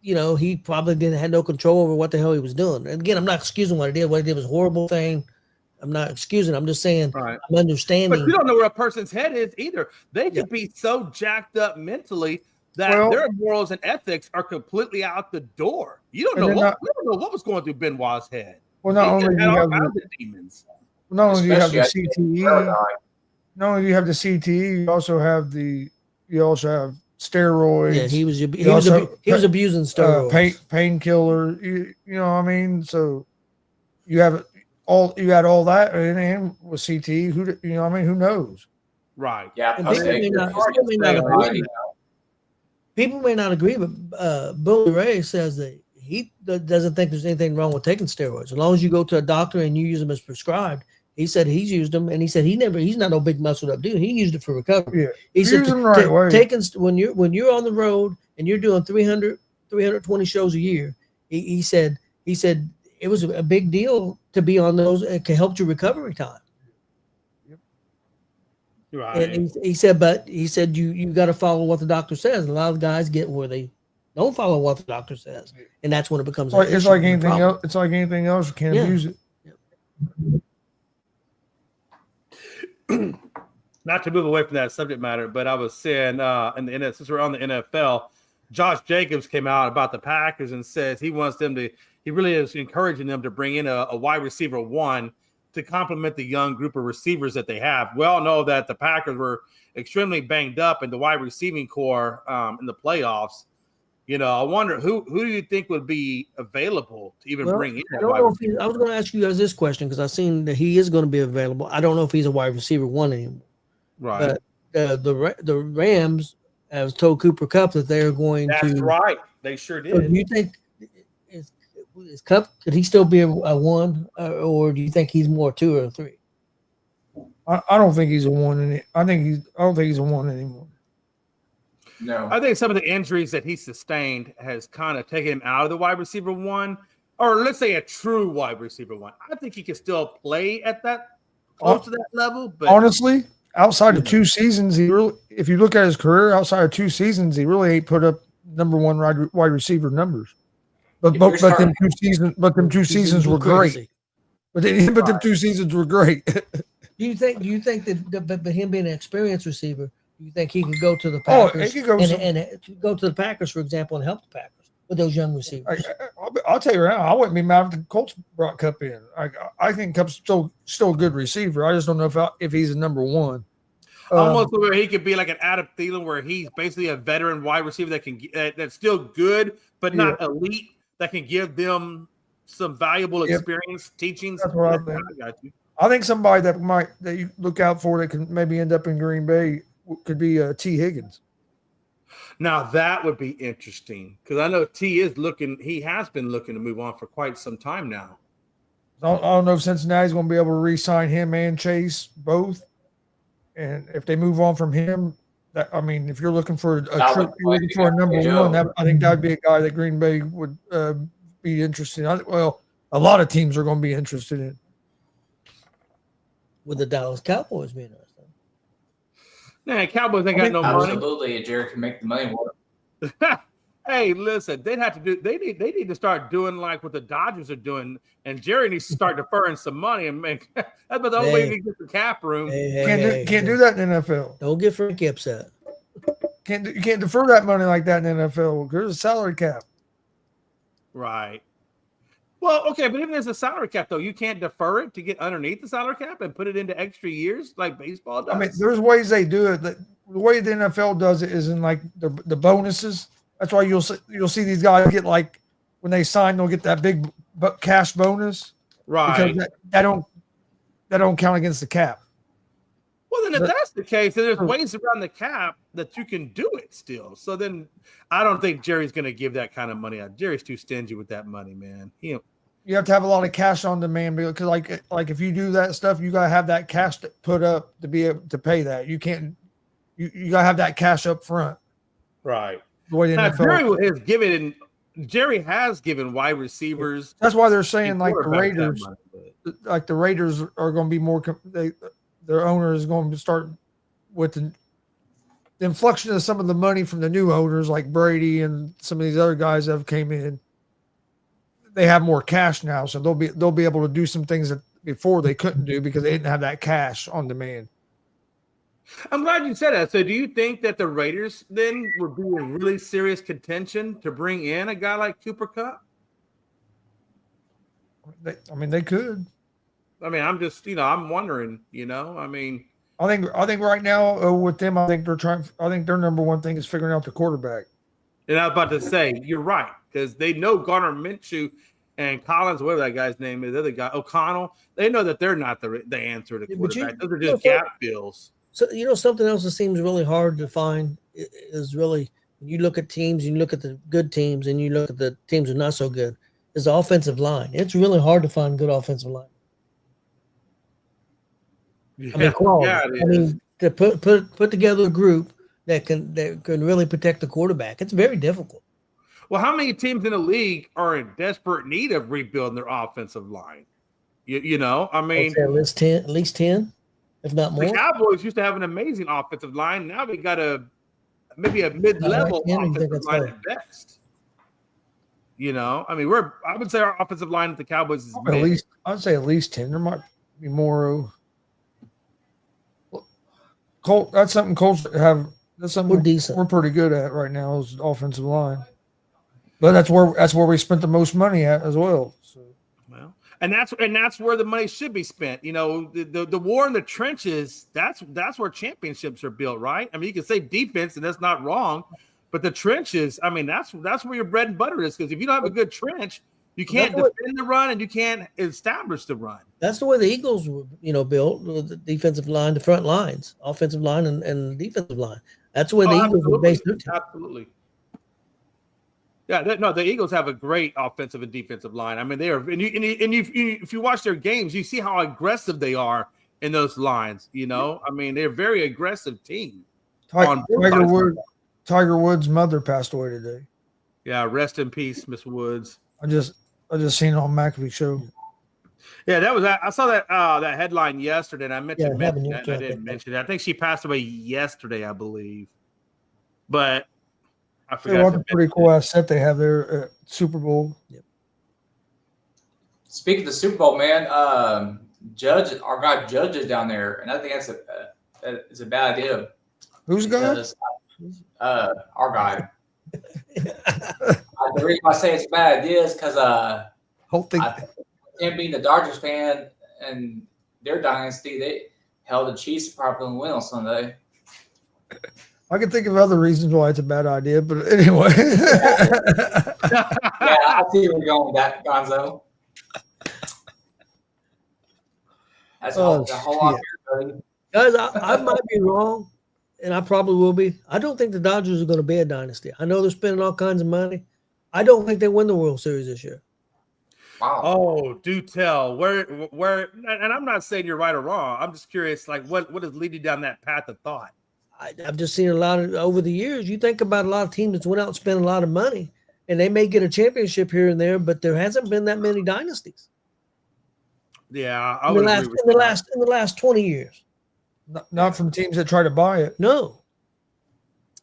you know, he probably had no control over what the hell he was doing. And again, I'm not excusing what he did. What he did was a horrible thing. I'm not excusing. I'm just saying, right. I'm understanding. But you don't know where a person's head is either. They could be so jacked up mentally that their morals and ethics are completely out the door. You don't know what was going through Benoit's head. Well, not only do you have the demons. Not only do you have the CTE. Not only do you have the CTE, you also have steroids. Yeah, he was abusing steroids. Painkiller. You know what I mean? So you had all that, and with CTE, who knows? Right. Yeah. People may not agree, but Billy Ray says that he doesn't think there's anything wrong with taking steroids as long as you go to a doctor and you use them as prescribed. He said he's used them, and he said he's not no big muscled up dude. He used it for recovery. Yeah. He said the right way. When you're on the road and you're doing 320 shows a year, he said it was a big deal to be on those. It helped your recovery time. Right. And he said you got to follow what the doctor says. A lot of guys get where they don't follow what the doctor says, and that's when it becomes. It's like anything else. It's like anything else. You can't abuse it. Not to move away from that subject matter, but I was saying, since we're on the NFL, Josh Jacobs came out about the Packers and says he really is encouraging them to bring in a wide receiver one to complement the young group of receivers that they have. We all know that the Packers were extremely banged up in the wide receiving core in the playoffs. You know, I wonder who do you think would be available to even bring in? I was going to ask you guys this question because I've seen that he is going to be available. I don't know if he's a wide receiver one anymore. Right. But the Rams have told Cooper Kupp that they are going to. That's right. They sure did. So do you think is Kupp, could he still be a one, or do you think he's more two or three? I don't think he's a one. I don't think he's a one anymore. No, I think some of the injuries that he sustained has kind of taken him out of the wide receiver one. or let's say a true wide receiver one. I think he can still play at that close to that level. But honestly, outside of 2 seasons, if you look at his career, outside of 2 seasons, he really ain't put up number one wide receiver numbers. But them 2 seasons were great. But them 2 seasons were great. Do you think that but him being an experienced receiver, do you think he could go to the Oh, Packers he could go and go to the Packers, for example, and help the Packers with those young receivers? I'll tell you right now, I wouldn't be mad if the Colts brought Cup in. I think Cup's still a good receiver. I just don't know if he's a number one. Almost where he could be like an Adam Thielen, where he's basically a veteran wide receiver that can that's still good, but not elite. That can give them some valuable experience, teachings. That's what I think. I got you. I think somebody that you look out for that can maybe end up in Green Bay could be T. Higgins. Now that would be interesting because I know T is looking. He has been looking to move on for quite some time now. I don't know if Cincinnati's going to be able to re-sign him and Chase both. And if they move on from him, if you're looking for a number one, I think that would be a guy that Green Bay would be interested in. Well, a lot of teams are going to be interested in. Would the Dallas Cowboys be interested? Nah, Cowboys ain't got no money. Absolutely, Jerry can make the money work. Hey, listen, they'd have to do. They need to start doing like what the Dodgers are doing, and Jerry needs to start deferring some money and make. That's about the only way we can get the cap room. Can't do that in the NFL. Don't get Frankie upset. You can't defer that money like that in the NFL. There's a salary cap. Right. Well, okay, but even as a salary cap, though, you can't defer it to get underneath the salary cap and put it into extra years like baseball does. I mean, there's ways they do it. The way the NFL does it is in like the bonuses. That's why you'll see these guys get like when they sign, they'll get that big cash bonus, right? Because that don't count against the cap. Well, then if that's the case, then there's ways around the cap that you can do it still. So then I don't think Jerry's going to give that kind of money out. Jerry's too stingy with that money, man. You have to have a lot of cash on demand because like if you do that stuff, you got to have that cash put up to be able to pay that. You can't. You got to have that cash up front. Right. The way now, Jerry has given wide receivers. That's why they're saying like the Raiders, the Raiders are going to be more. Their owner is going to start with the inflection of some of the money from the new owners, like Brady and some of these other guys that have came in. They have more cash now, so they'll be able to do some things that before they couldn't do because they didn't have that cash on demand. I'm glad you said that. So do you think that the Raiders then would be in really serious contention to bring in a guy like Cooper Kupp? They could. I'm just, I'm wondering, I think right now with them, I think their number one thing is figuring out the quarterback. And I was about to say, you're right, because they know Gardner Minshew and Collins, whatever that guy's name is, the other guy, O'Connell, they know that they're not the answer to quarterback. Those are just gap fills. So, something else that seems really hard to find is really, when you look at teams, you look at the good teams, and you look at the teams that are not so good, is the offensive line. It's really hard to find good offensive line. Yeah, to put together a group that can really protect the quarterback, it's very difficult. Well, how many teams in the league are in desperate need of rebuilding their offensive line? At least 10, if not more. The Cowboys used to have an amazing offensive line. Now we got maybe a mid-level offensive line at best. I would say our offensive line at the Cowboys is I'd say at least 10. There might be more. That's something Colts have. That's something we're decent. We're pretty good at right now is offensive line, but that's where we spent the most money at as well. So. Well, and that's where the money should be spent. The war in the trenches. That's where championships are built, right? You can say defense, and that's not wrong, but the trenches. That's where your bread and butter is. Because if you don't have a good trench, you can't defend the run, and you can't establish the run. That's the way the Eagles were, built with the defensive line, the front lines, offensive line, and defensive line. That's the way the Eagles were based. Absolutely. Yeah, the Eagles have a great offensive and defensive line. They are, if you watch their games, you see how aggressive they are in those lines. They're a very aggressive team. Tiger Woods' mother passed away today. Yeah, rest in peace, Miss Woods. I just I just seen it on McAfee show. Yeah, that was. I saw that headline yesterday, and I meant to Yeah, mention that. yesterday, I didn't mention it. I think she passed away yesterday, I believe. But I It forgot. was to a pretty mention cool ass set they have there at Super Bowl. Speaking of the Super Bowl, man, our guy Judge is down there, and I think it's a bad idea. Who's got? Because, our guy. The reason I say it's a bad idea is because Hope they. him being the Dodgers fan and their dynasty, they held the Chiefs probably win on Sunday. I can think of other reasons why it's a bad idea, but anyway. Yeah, I see where you're going with that, Gonzo. That's Oh, the whole lot shit. here, buddy. Guys, I might be wrong, and I probably will be. I don't think the Dodgers are going to be a dynasty. I know they're spending all kinds of money. I don't think they win the World Series this year. Wow. Oh, do tell. Where? And I'm not saying you're right or wrong. I'm just curious, like, what is leading down that path of thought? I've just seen a lot of over the years. You think about a lot of teams that went out and spent a lot of money, and they may get a championship here and there, but there hasn't been that many dynasties Yeah, I in would the agree last with in the last 20 years. Not from teams that try to buy it. No,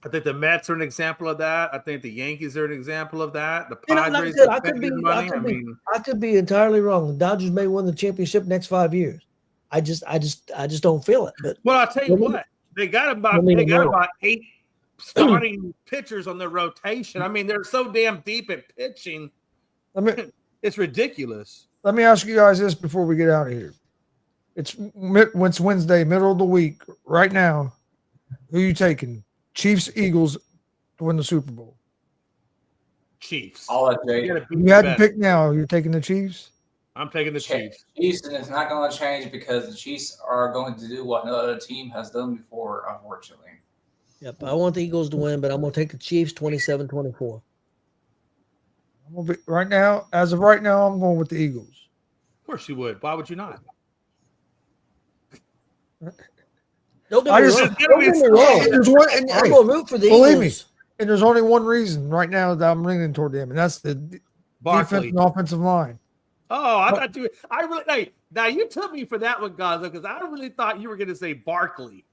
I think the Mets are an example of that. I think the Yankees are an example of that. The You know, like I Padres said, have I could spent be- good I money. could I be- mean, I could be entirely wrong. The Dodgers may win the championship next 5 years. I just don't feel it. But well, I'll tell you Let me- what. They got about let me know. 8 starting pitchers on their rotation. I mean, they're so damn deep at pitching. It's ridiculous. Let me ask you guys this before we get out of here. It's Wednesday, middle of the week, right now. Who you taking? Chiefs, Eagles to win the Super Bowl. Chiefs. I'll let Jay. You gotta beat You the had to Mets. pick now. You're taking the Chiefs? I'm taking the Chiefs. Chiefs, and it's not going to change because the Chiefs are going to do what no other team has done before, unfortunately. yep, I want the Eagles to win, but I'm going to take the Chiefs 27-24. I'm gonna be, right now, as of right now, I'm going with the Eagles. Of course you would. Why would you not? Don't get I me just- wrong. Don't get me wrong. And there's one, and, I'm hey, going to root for the believe me, Eagles. and there's only one reason right now that I'm leaning toward them, and that's the defense Barkley. and offensive line. Oh, I thought you. I really. Hey, now you took me for that one, Gaza, because I really thought you were going to say Barkley.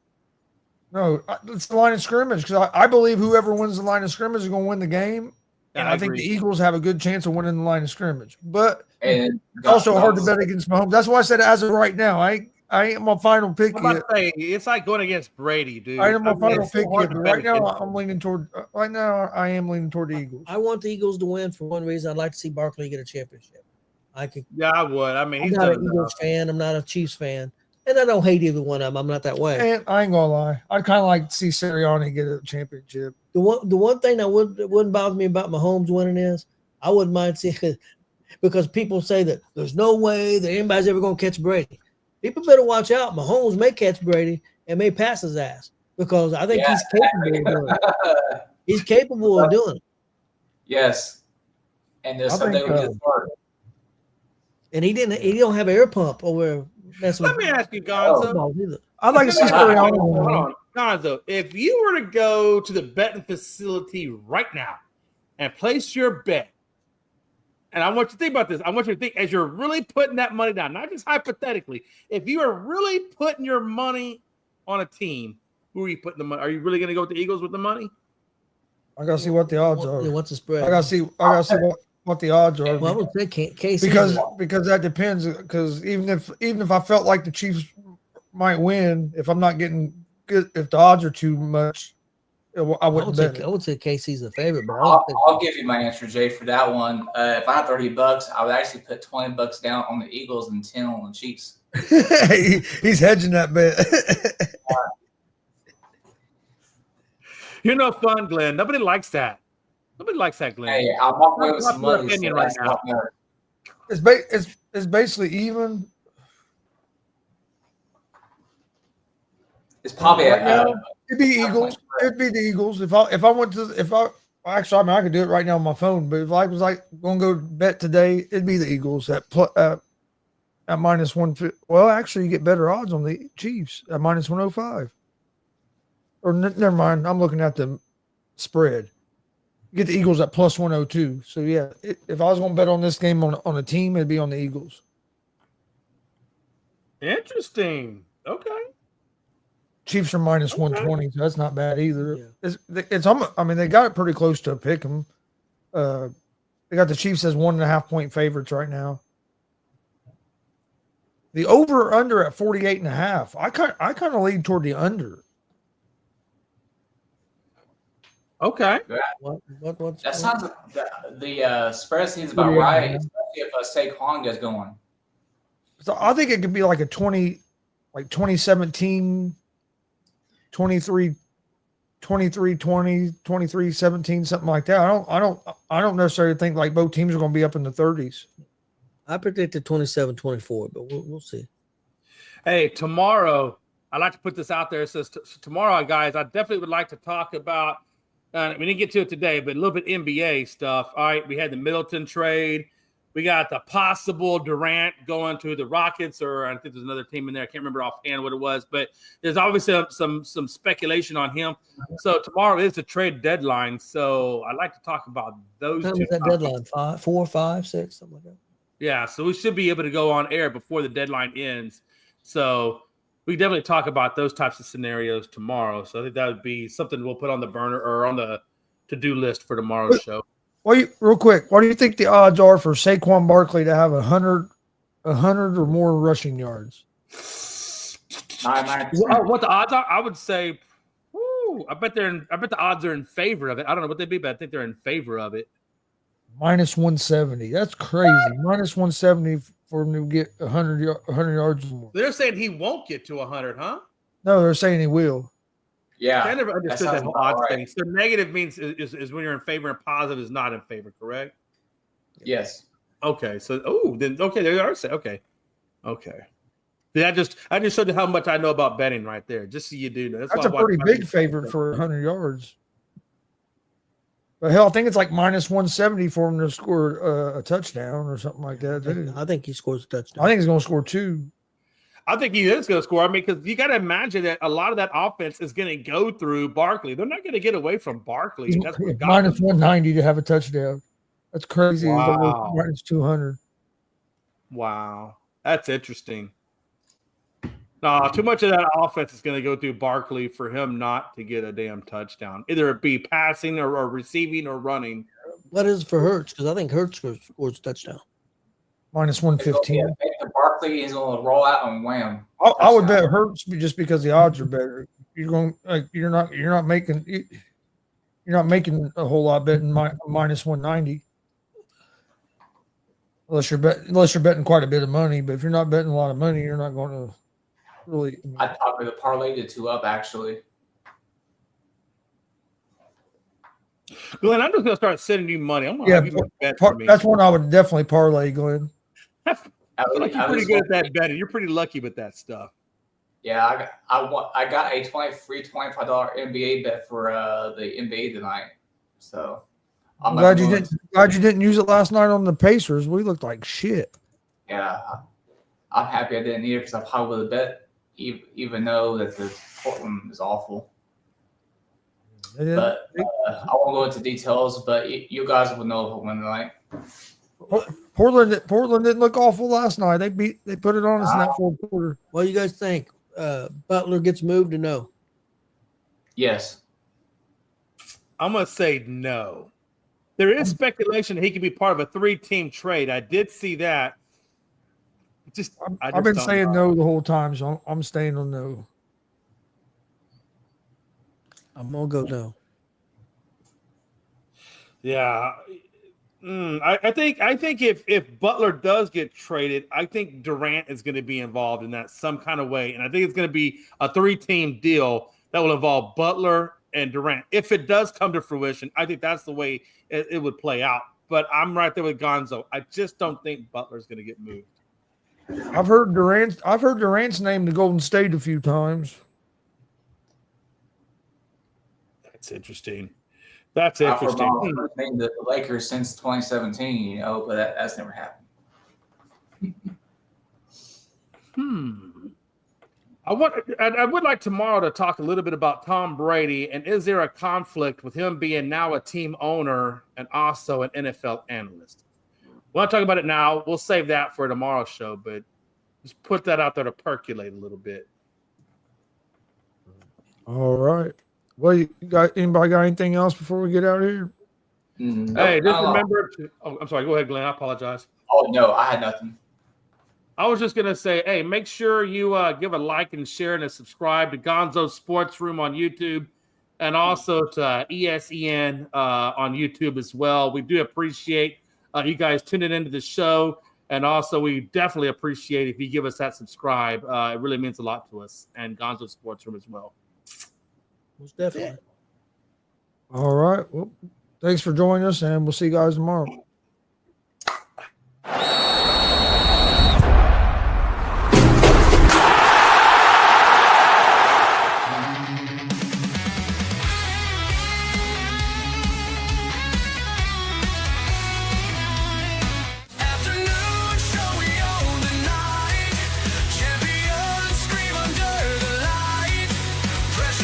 No, it's the line of scrimmage because I believe whoever wins the line of scrimmage is going to win the game, and I think agree. the Eagles have a good chance of winning the line of scrimmage. But And it's also hard to bet against Mahomes. That's why I said as of right now, I ain't my final pick I'm yet. about to say, it's like going against Brady, dude. I ain't my mean, final it's so pick hard yet. to But bet right now, against I'm leaning toward. Right now, I am leaning toward the Eagles. I want the Eagles to win for one reason. I'd like to see Barkley get a championship. Yeah, I would. I mean, I'm he's not done an enough. Eagles fan. I'm not a Chiefs fan. And I don't hate either one of them. I'm not that way. And I ain't gonna lie, I'd kind of like to see Sirianni get a championship. The one thing that wouldn't bother me about Mahomes winning is I wouldn't mind seeing because people say that there's no way that anybody's ever going to catch Brady. People better watch out. Mahomes may catch Brady and may pass his ass because I think he's capable of doing it. He's capable of doing it. Yes. And there's I something think, we just learned. And he don't have an air pump over. That's Let me ask you, Gonzo. football either. I'd like to see Sirianni win. Hold on, Gonzo. If you were to go to the betting facility right now and place your bet, and I want you to think about this. I want you to think as you're really putting that money down, not just hypothetically. If you are really putting your money on a team, who are you putting the money? Are you really going to go with the Eagles with the money? I gotta see what the odds are. What's the spread? I gotta see what the odds are. Well, I would say KC because that depends. Because even if I felt like the Chiefs might win, if I'm not getting good, if the odds are too much, I wouldn't bet. I would say KC's the favorite, but I don't think I'll give you my answer, Jay, for that one. If I had $30, I would actually put $20 down on the Eagles and 10 on the Chiefs. He's hedging that bet. You're no fun, Glenn. Nobody likes that. Nobody likes that, Glenn. Hey, I'll walk away with What's some your money. opinion So right that's now? what matters. It's basically even. It's probably Right now, it'd be Eagles. It'd be the Eagles. If I went to actually, I mean, I could do it right now on my phone. But if I was like going to go bet today, it'd be the Eagles at minus 150. Well, actually, you get better odds on the Chiefs at minus 105. Or never mind. I'm looking at the spread. get the Eagles at plus 102. So yeah, if I was going to bet on this game on a team, it'd be on the Eagles. Interesting. Okay. Chiefs are minus Okay. 120, so that's not bad either. Yeah. It's almost, I mean, they got it pretty close to a pick 'em. They got the Chiefs as 1.5 point favorites right now. The over under at 48.5. I kind of lead toward the under. Okay. What's That sounds the spread seems about Yeah. right, especially if Saquon gets going. So I think it could be like a 2017, 23, 20, 23-17, something like that. I don't necessarily think like both teams are going to be up in the 30s. I predicted 27-24, but we'll see. Hey, tomorrow, I'd like to put this out there. It says tomorrow, guys, I definitely would like to talk about, we didn't get to it today, but a little bit NBA stuff. All right, we had the Middleton trade. We got the possible Durant going to the Rockets, or I think there's another team in there. I can't remember offhand what it was, but there's obviously some speculation on him. So tomorrow is the trade deadline. So I'd like to talk about those What time two is that topics. deadline? 5, 4, 5, 6, something like that. Yeah, so we should be able to go on air before the deadline ends. So we definitely talk about those types of scenarios tomorrow. So I think that would be something we'll put on the burner or on the to-do list for tomorrow's show. Real quick, what do you think the odds are for Saquon Barkley to have 100 or more rushing yards? 99%. What the odds are? I would say, I bet the odds are in favor of it. I don't know what they'd be, but I think they're in favor of it. Minus 170. That's crazy. Minus 170 for him to get 100 yards or more. They're saying he won't get to 100, huh? No, they're saying he will. Yeah, I never understood that sounds whole about odds right. thing. So negative means is when you're in favor and positive is not in favor, correct? Yes. Okay, so then there you are. Okay. Yeah, I just showed you how much I know about betting right there. Just so you do know. That's a pretty big favorite for 100 yards. But hell, I think it's like minus 170 for him to score a touchdown or something like that, too. I think he scores a touchdown. I think he's going to score 2. I think he is going to score. I mean, because you got to imagine that a lot of that offense is going to go through Barkley. They're not going to get away from Barkley. He's That's what got minus them. 190 to have a touchdown. That's crazy. He's Wow. minus 200. Wow, that's interesting. No, too much of that offense is going to go through Barkley for him not to get a damn touchdown. Either it be passing or receiving or running. What is it for Hurts? Because I think Hurts scores a touchdown. Minus 115. Yeah, Barkley is going to roll out and wham. I would bet Hurts just because the odds are better. You're not making a whole lot betting minus 190. Unless you're betting quite a bit of money, but if you're not betting a lot of money, you're not going to really. I'd probably parlay the two up, actually. Glenn, I'm just going to start sending you money. I'm going to have you bet for me. That's one I would definitely parlay, Glenn. I feel like you're pretty good at that betting. You're pretty lucky with that stuff. Yeah, I got a free $25 NBA bet for the NBA tonight. So I'm glad you didn't use it last night on the Pacers. We looked like shit. Yeah, I'm happy I didn't need it because I probably would have bet, even though that the Portland is awful. But I won't go into details. But you guys will know if I win tonight. Portland didn't look awful last night. They put it on us in that fourth quarter. What do you guys think? Butler gets moved or no? Yes. I'm going to say no. There is speculation that he could be part of a 3-team trade. I did see that. I've been saying no the whole time, so I'm staying on no. I'm gonna go no. Yeah. I think if Butler does get traded, I think Durant is going to be involved in that some kind of way. And I think it's going to be a 3-team deal that will involve Butler and Durant. If it does come to fruition, I think that's the way it would play out. But I'm right there with Gonzo. I just don't think Butler's going to get moved. I've heard Durant's name to Golden State a few times. That's interesting. That's interesting. I've named the Lakers since 2017, but that's never happened. I would like tomorrow to talk a little bit about Tom Brady, and is there a conflict with him being now a team owner and also an NFL analyst? We want to talk about it now. We'll save that for tomorrow's show, but just put that out there to percolate a little bit. All right. Well, anybody got anything else before we get out of here? Hey, just remember I'm sorry. Go ahead, Glenn. I apologize. Oh, no, I had nothing. I was just going to say, hey, make sure you give a like and share and a subscribe to Gonzo Sports Room on YouTube and also to ESEN on YouTube as well. We do appreciate you guys tuning into the show. And also, we definitely appreciate if you give us that subscribe. It really means a lot to us, and Gonzo Sports Room as well. Most definitely. All right. Well, thanks for joining us, and we'll see you guys tomorrow.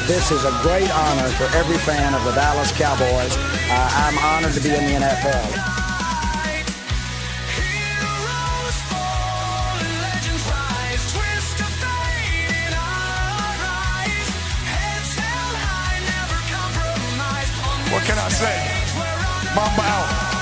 This is a great honor for every fan of the Dallas Cowboys. I'm honored to be in the NFL. What can I say? Mamba out.